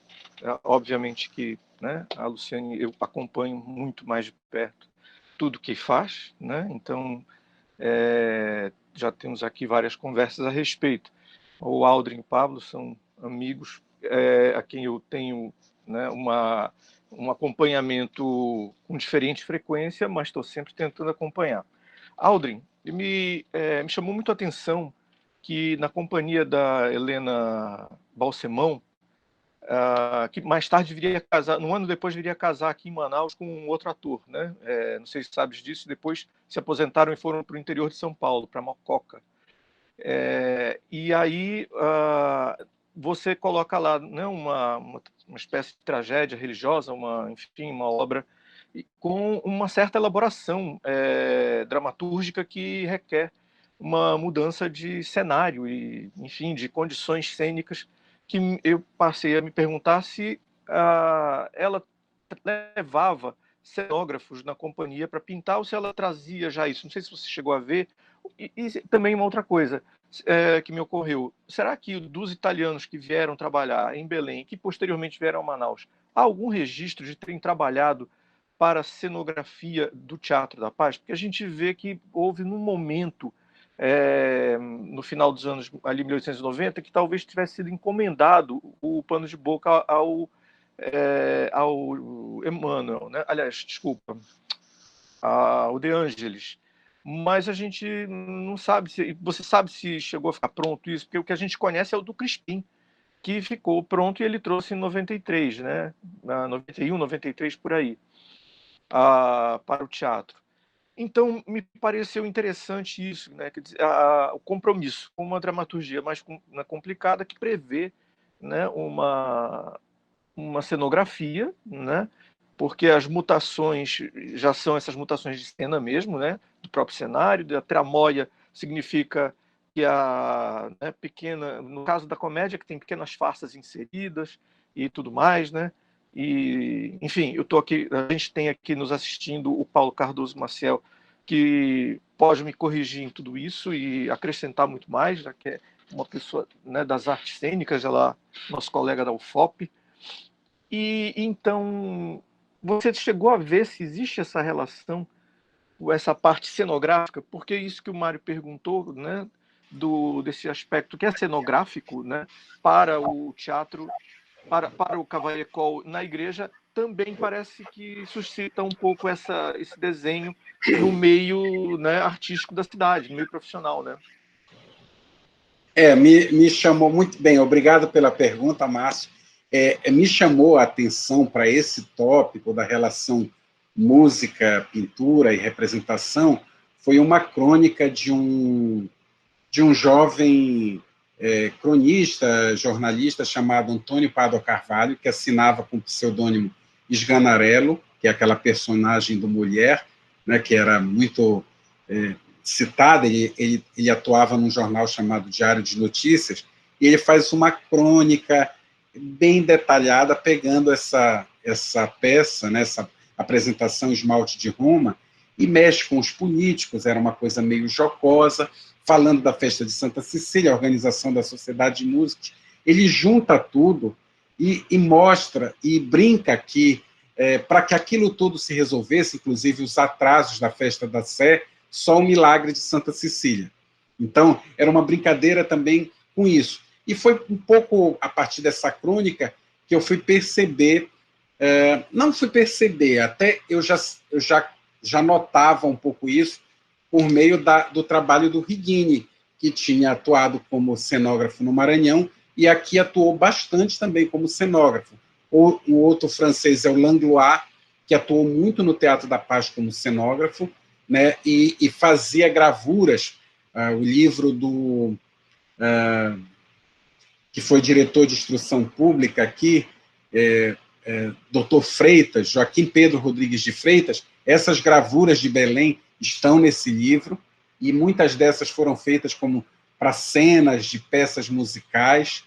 Obviamente que, né, a Luciane, eu acompanho muito mais de perto tudo que faz, né? Então, já temos aqui várias conversas a respeito. O Aldrin e o Pablo são amigos a quem eu tenho, né, um acompanhamento com diferente frequência, mas estou sempre tentando acompanhar. Aldrin, me chamou muito a atenção que na companhia da Helena Balsemão, que mais tarde viria casar, um ano depois viria casar aqui em Manaus com um outro ator, né? Não sei se sabes disso, depois se aposentaram e foram para o interior de São Paulo, para Mococa. E aí você coloca lá, né, uma espécie de tragédia religiosa, enfim, uma obra com uma certa elaboração dramatúrgica que requer uma mudança de cenário e, enfim, de condições cênicas, que eu passei a me perguntar se ela levava cenógrafos na companhia para pintar ou se ela trazia já isso. Não sei se você chegou a ver. E também uma outra coisa que me ocorreu. Será que dos italianos que vieram trabalhar em Belém, que posteriormente vieram a Manaus, há algum registro de terem trabalhado para a cenografia do Teatro da Paz? Porque a gente vê que houve num momento, no final dos anos ali 1890, que talvez tivesse sido encomendado o pano de boca ao Emmanuel, né? Aliás, desculpa, ao De Angelis. Mas a gente não sabe você sabe se chegou a ficar pronto isso, porque o que a gente conhece é o do Crispim, que ficou pronto e ele trouxe em 93, né? 91, 93, por aí, para o teatro. Então, me pareceu interessante isso, né? Quer dizer, o compromisso com uma dramaturgia mais complicada que prevê, né, uma cenografia, né? Porque as mutações já são essas mutações de cena mesmo, né? Do próprio cenário, da tramóia significa que né, pequena, no caso da comédia, que tem pequenas farsas inseridas e tudo mais, né? E, enfim, eu tô aqui, a gente tem aqui nos assistindo o Paulo Cardoso Maciel, que pode me corrigir em tudo isso e acrescentar muito mais, já que é uma pessoa, né, das artes cênicas, ela é nosso colega da UFOP. E então, você chegou a ver se existe essa relação, essa parte cenográfica? Porque isso que o Mário perguntou, né, desse aspecto que é cenográfico, né, para o teatro, para o Cavaillé-Coll na igreja, também parece que suscita um pouco esse desenho no meio, né, artístico da cidade, no meio profissional, né? Me chamou muito bem. Obrigado pela pergunta, Márcio. Me chamou a atenção para esse tópico da relação música, pintura e representação, foi uma crônica de um jovem cronista, jornalista chamado Antônio Pádua Carvalho, que assinava com o pseudônimo Sganarello, que é aquela personagem do Mulher, né, que era muito citada. Ele atuava num jornal chamado Diário de Notícias, e ele faz uma crônica bem detalhada, pegando essa peça, né, essa apresentação Esmalte de Roma, e mexe com os políticos. Era uma coisa meio jocosa, falando da festa de Santa Cecília, a organização da Sociedade de Músicos, ele junta tudo e mostra e brinca que, para que aquilo tudo se resolvesse, inclusive os atrasos da festa da Sé, só o milagre de Santa Cecília. Então, era uma brincadeira também com isso. E foi um pouco a partir dessa crônica que eu fui perceber, não fui perceber, até eu já notava um pouco isso por meio do trabalho do Righini, que tinha atuado como cenógrafo no Maranhão e aqui atuou bastante também como cenógrafo. O outro francês é o Langlois, que atuou muito no Teatro da Paz como cenógrafo, né, e fazia gravuras. O livro que foi diretor de instrução pública aqui, Dr. Freitas, Joaquim Pedro Rodrigues de Freitas, essas gravuras de Belém estão nesse livro, e muitas dessas foram feitas como para cenas de peças musicais.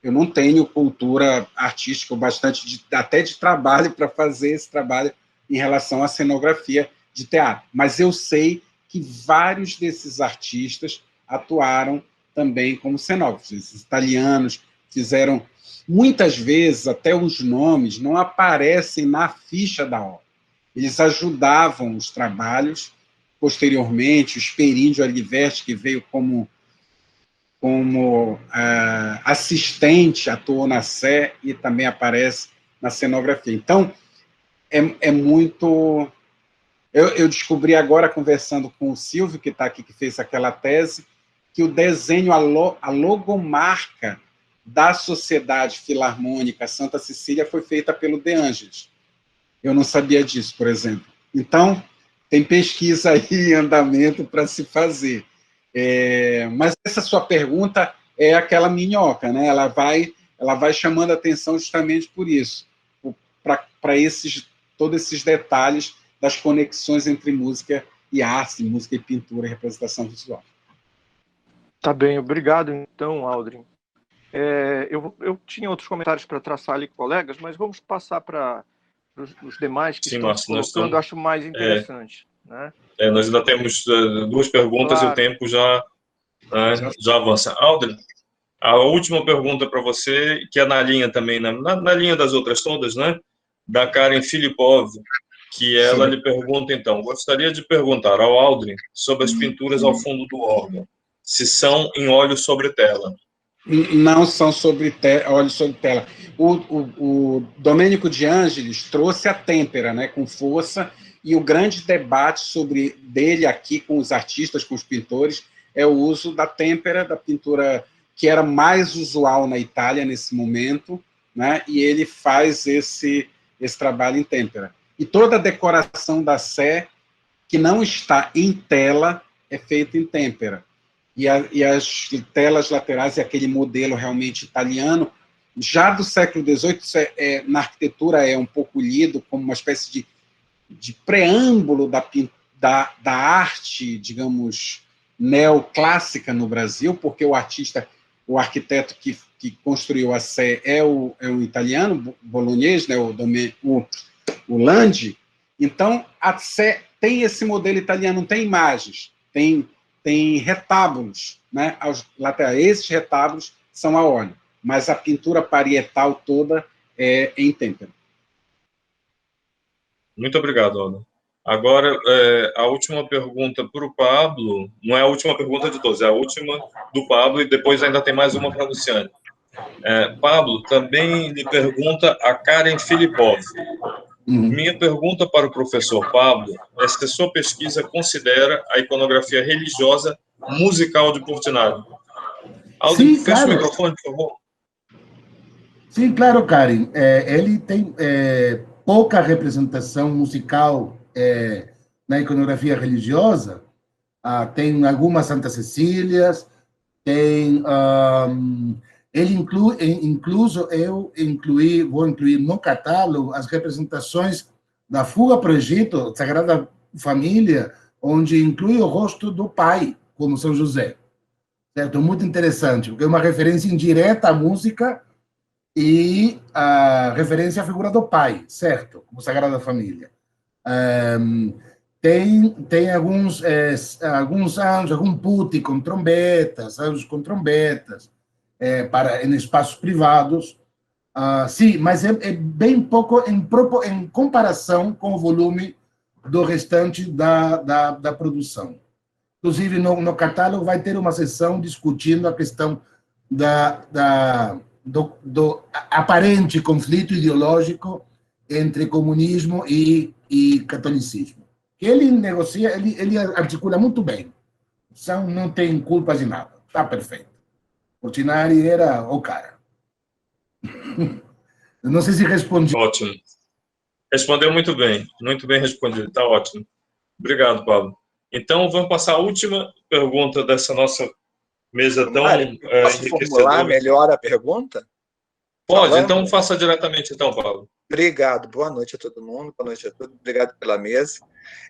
Eu não tenho cultura artística bastante, até de trabalho, para fazer esse trabalho em relação à cenografia de teatro, mas eu sei que vários desses artistas atuaram também como cenógrafos. Esses italianos fizeram, muitas vezes, até os nomes não aparecem na ficha da obra. Eles ajudavam os trabalhos. Posteriormente, o Esperíndio Aliverti, que veio como assistente, atuou na Sé e também aparece na cenografia. Então, é muito... Eu descobri agora, conversando com o Silvio, que está aqui, que fez aquela tese, que o desenho, a logomarca da Sociedade Filarmônica Santa Cecília foi feita pelo De Angelis. Eu não sabia disso, por exemplo. Então, tem pesquisa aí em andamento para se fazer. Mas essa sua pergunta é aquela minhoca, né? Ela vai chamando a atenção justamente por isso, para todos esses detalhes das conexões entre música e arte, música e pintura e representação visual. Tá bem, obrigado então, Aldrin. Eu tinha outros comentários para traçar ali com colegas, mas vamos passar para os demais que estão se colocando, acho mais interessante. Né? Nós ainda temos duas perguntas, claro. E o tempo já avança. Aldrin, a última pergunta para você, que é na linha também, na linha das outras todas, né? Da Karen Filipov, que ela lhe pergunta, então, gostaria de perguntar ao Aldrin sobre as pinturas ao fundo do órgão, se são em óleo sobre tela. Não são óleo sobre tela. O Domênico de Ângelis trouxe a têmpera, né, com força, e o grande debate dele aqui com os artistas, com os pintores, é o uso da têmpera, da pintura que era mais usual na Itália nesse momento, né, e ele faz esse trabalho em têmpera. E toda a decoração da Sé, que não está em tela, é feita em têmpera. E as telas laterais é aquele modelo realmente italiano, já do século XVIII, na arquitetura é um pouco lido como uma espécie de preâmbulo da arte, digamos, neoclássica no Brasil, porque o arquiteto que construiu a Sé é o italiano, bolognese, né, o Landi. Então, a Sé tem esse modelo italiano, não tem imagens, tem retábulos, né, aos laterais. Esses retábulos são a óleo, mas a pintura parietal toda é em têmpera. Muito obrigado, Ana. Agora, a última pergunta para o Pablo, não é a última pergunta de todos, é a última do Pablo, e depois ainda tem mais uma para a Luciane. Pablo, também lhe pergunta a Karen Filipov. Minha pergunta para o professor Pablo é se a sua pesquisa considera a iconografia religiosa musical de Portinari. Aldrin, feche o microfone, por favor. Sim, claro, Karen. Ele tem pouca representação musical na iconografia religiosa. Tem algumas Santa Cecílias, tem... ele incluso eu vou incluir no catálogo as representações da Fuga para o Egito, Sagrada Família, onde inclui o rosto do pai, como São José. Certo? Muito interessante, porque é uma referência indireta à música e a referência à figura do pai, certo? Como Sagrada Família. Tem alguns anjos, algum putti com trombetas, anjos com trombetas. em espaços privados. Sim, mas é bem pouco em comparação com o volume do restante da produção. Inclusive, no catálogo vai ter uma seção discutindo a questão do aparente conflito ideológico entre comunismo e catolicismo. Que ele negocia, ele articula muito bem. Não tem culpa de nada. Está perfeito. Portinari era o cara. Não sei se respondi. Ótimo. Respondeu muito bem respondido, está ótimo. Obrigado, Pablo. Então, vamos passar a última pergunta dessa nossa mesa tão posso formular melhor a pergunta? Pode, então faça diretamente, então, Pablo. Obrigado, boa noite a todo mundo, boa noite a todos, obrigado pela mesa.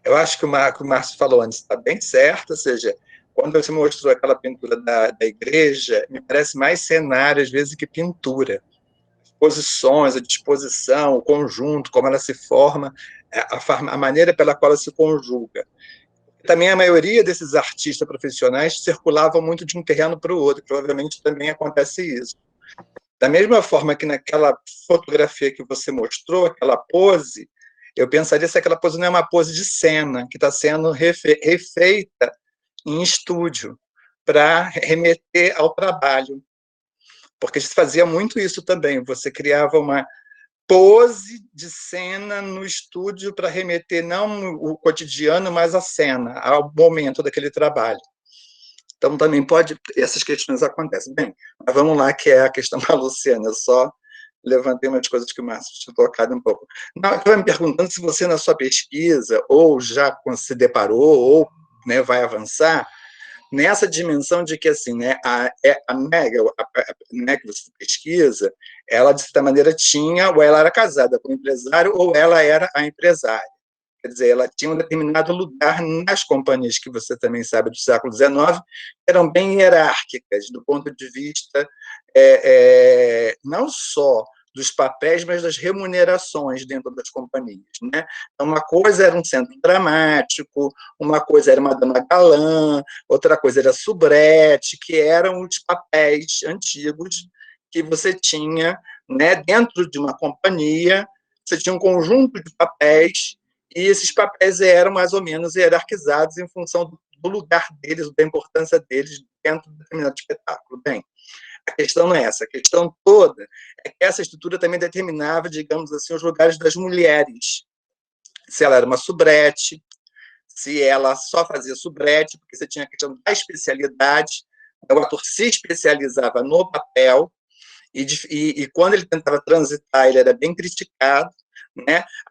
Eu acho que o Márcio falou antes está bem certo, ou seja, quando você mostrou aquela pintura da igreja, me parece mais cenário, às vezes, que pintura. As posições, a disposição, o conjunto, como ela se forma, a maneira pela qual ela se conjuga. Também a maioria desses artistas profissionais circulavam muito de um terreno para o outro, provavelmente também acontece isso. Da mesma forma que naquela fotografia que você mostrou, aquela pose, eu pensaria se aquela pose não é uma pose de cena, que está sendo refeita em estúdio, para remeter ao trabalho. Porque se fazia muito isso também, você criava uma pose de cena no estúdio para remeter não o cotidiano, mas a cena, ao momento daquele trabalho. Então, também essas questões acontecem. Bem, mas vamos lá, que é a questão da Luciana. Eu só levantei umas coisas que o Márcio tinha tocado um pouco. Não, eu estava me perguntando se você, na sua pesquisa, ou já se deparou, ou vai avançar, nessa dimensão de que, assim, a Meg, que você pesquisa, ela, de certa maneira, ou ela era casada com o empresário, ou ela era a empresária. Quer dizer, ela tinha um determinado lugar nas companhias, que você também sabe, do século XIX, eram bem hierárquicas, do ponto de vista não só dos papéis, mas das remunerações dentro das companhias. Então, uma coisa era um centro dramático, uma coisa era uma dama galã, outra coisa era soubrette, que eram os papéis antigos que você tinha dentro de uma companhia. Você tinha um conjunto de papéis, e esses papéis eram mais ou menos hierarquizados em função do lugar deles, da importância deles dentro de determinado espetáculo. Bem, a questão não é essa. A questão toda é que essa estrutura também determinava, digamos assim, os lugares das mulheres. Se ela era uma soubrette, se ela só fazia soubrette, porque você tinha a questão da especialidade, o ator se especializava no papel, e quando ele tentava transitar, ele era bem criticado.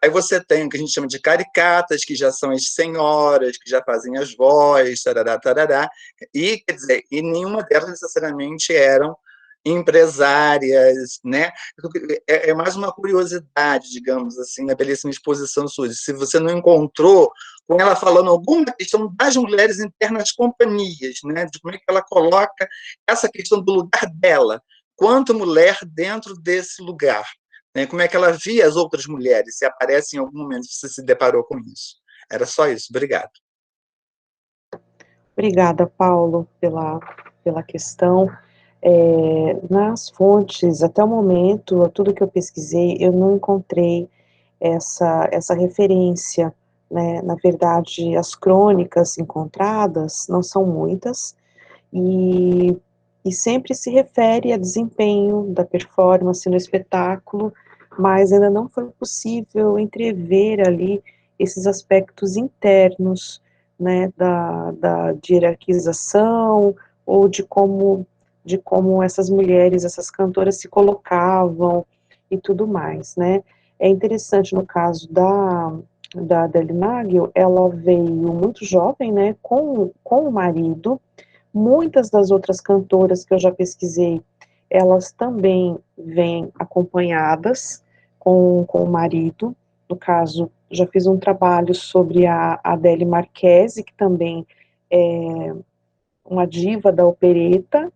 Aí você tem o que a gente chama de caricatas, que já são as senhoras, que já fazem as vozes, tarará, tarará, e, quer dizer, e nenhuma delas necessariamente eram empresárias, É mais uma curiosidade, digamos assim, na belíssima exposição sua. Se você não encontrou com ela falando alguma questão das mulheres internas das companhias, de como é que ela coloca essa questão do lugar dela, quanto mulher dentro desse lugar. Como é que ela via as outras mulheres, se aparece em algum momento, se você se deparou com isso. Era só isso, obrigado. Obrigada, Paulo, pela questão. Nas fontes, até o momento, tudo que eu pesquisei, eu não encontrei essa referência, Na verdade, as crônicas encontradas não são muitas, e sempre se refere a desempenho da performance no espetáculo, mas ainda não foi possível entrever ali esses aspectos internos, de hierarquização, ou de como essas mulheres, essas cantoras se colocavam e tudo mais, É interessante, no caso da Adele Nagel, ela veio muito jovem, com o marido. Muitas das outras cantoras que eu já pesquisei, elas também vêm acompanhadas com o marido. No caso, já fiz um trabalho sobre a Adele Marchesi, que também é uma diva da opereta,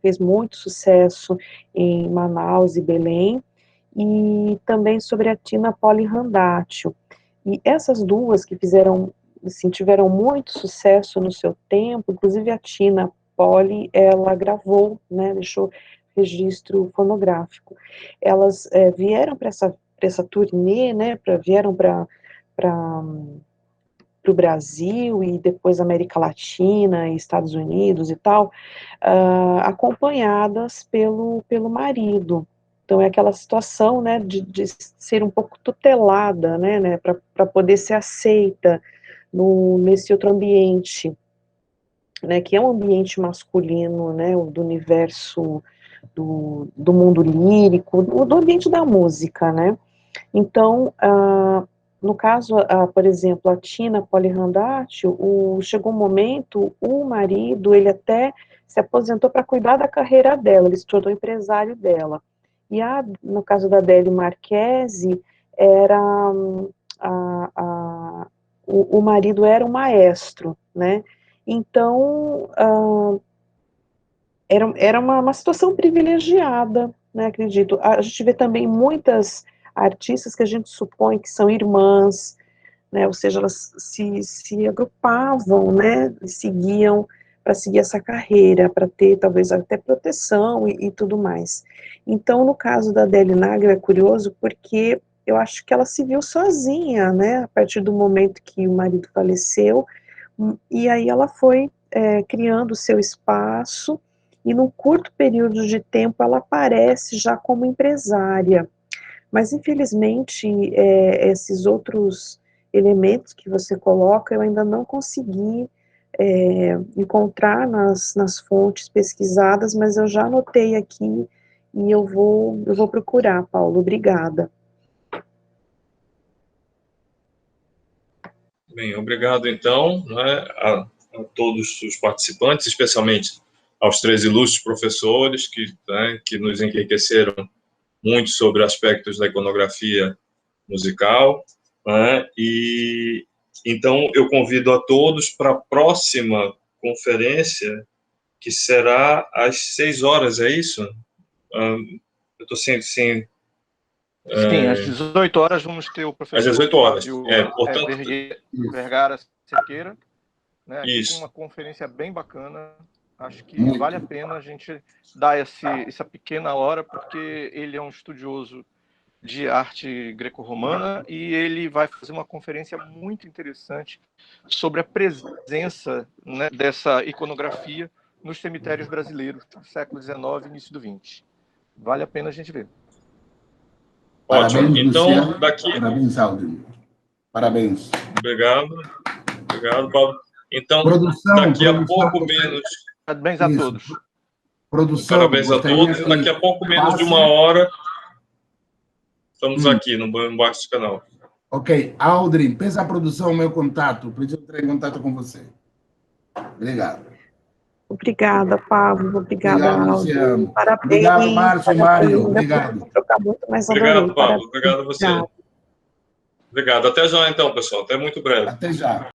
fez muito sucesso em Manaus e Belém, e também sobre a Tina Poli Randazzo. E essas duas que tiveram muito sucesso no seu tempo, inclusive a Tina Poli, ela gravou, registro fonográfico. Elas vieram para essa turnê, né, vieram para o Brasil e depois América Latina e Estados Unidos e tal, acompanhadas pelo marido. Então, é aquela situação, né, de ser um pouco tutelada, né para poder ser aceita nesse outro ambiente, né, que é um ambiente masculino, né, do universo do mundo lírico, do ambiente da música, né. Então, no caso, por exemplo, a Tina Polihandatio, chegou um momento, o marido, ele até se aposentou para cuidar da carreira dela, ele se tornou empresário dela. E no caso da Adele Marchesi, o marido era um maestro, né? Então, era uma situação privilegiada, né, acredito. A gente vê também muitas artistas que a gente supõe que são irmãs, né, ou seja, elas se agrupavam, né, e seguiam para seguir essa carreira, para ter talvez até proteção e tudo mais. Então, no caso da Adele Nagra é curioso porque eu acho que ela se viu sozinha, né, a partir do momento que o marido faleceu, e aí ela foi criando o seu espaço, e num curto período de tempo ela aparece já como empresária. Mas, infelizmente, esses outros elementos que você coloca, eu ainda não consegui encontrar nas fontes pesquisadas, mas eu já anotei aqui e eu vou procurar, Paulo. Obrigada. Bem, obrigado, então, né, a todos os participantes, especialmente aos 3 ilustres professores que nos enriqueceram muito sobre aspectos da iconografia musical, né? E então eu convido a todos para a próxima conferência, que será às 6 horas, é isso? Eu estou sem Sim, às 18 horas vamos ter o professor às 18 horas. Portanto, Vergara Cerqueira, né, aqui isso. com uma conferência bem bacana. Acho que vale a pena a gente dar essa pequena hora, porque ele é um estudioso de arte greco-romana e ele vai fazer uma conferência muito interessante sobre a presença, né, dessa iconografia nos cemitérios brasileiros do século XIX e início do XX. Vale a pena a gente ver. Ótimo. Parabéns, então, Luciano. daqui... Parabéns, Aldo. Parabéns. Obrigado, Paulo. Então, daqui a pouco menos... Parabéns a todos. Produção, parabéns a todos. Daqui a pouco menos de 1 hora, estamos aqui no embaixo do canal. Ok. Aldrin, peça a produção o meu contato, para eu entrar em contato com você. Obrigado. Obrigada, Pablo. Obrigada, Luciano. Parabéns. Obrigado, Márcio e Mário. Obrigado. Trocar muito, mas obrigado, adorei. Pablo. Obrigado a você. Obrigado. Até já, então, pessoal. Até muito breve. Até já.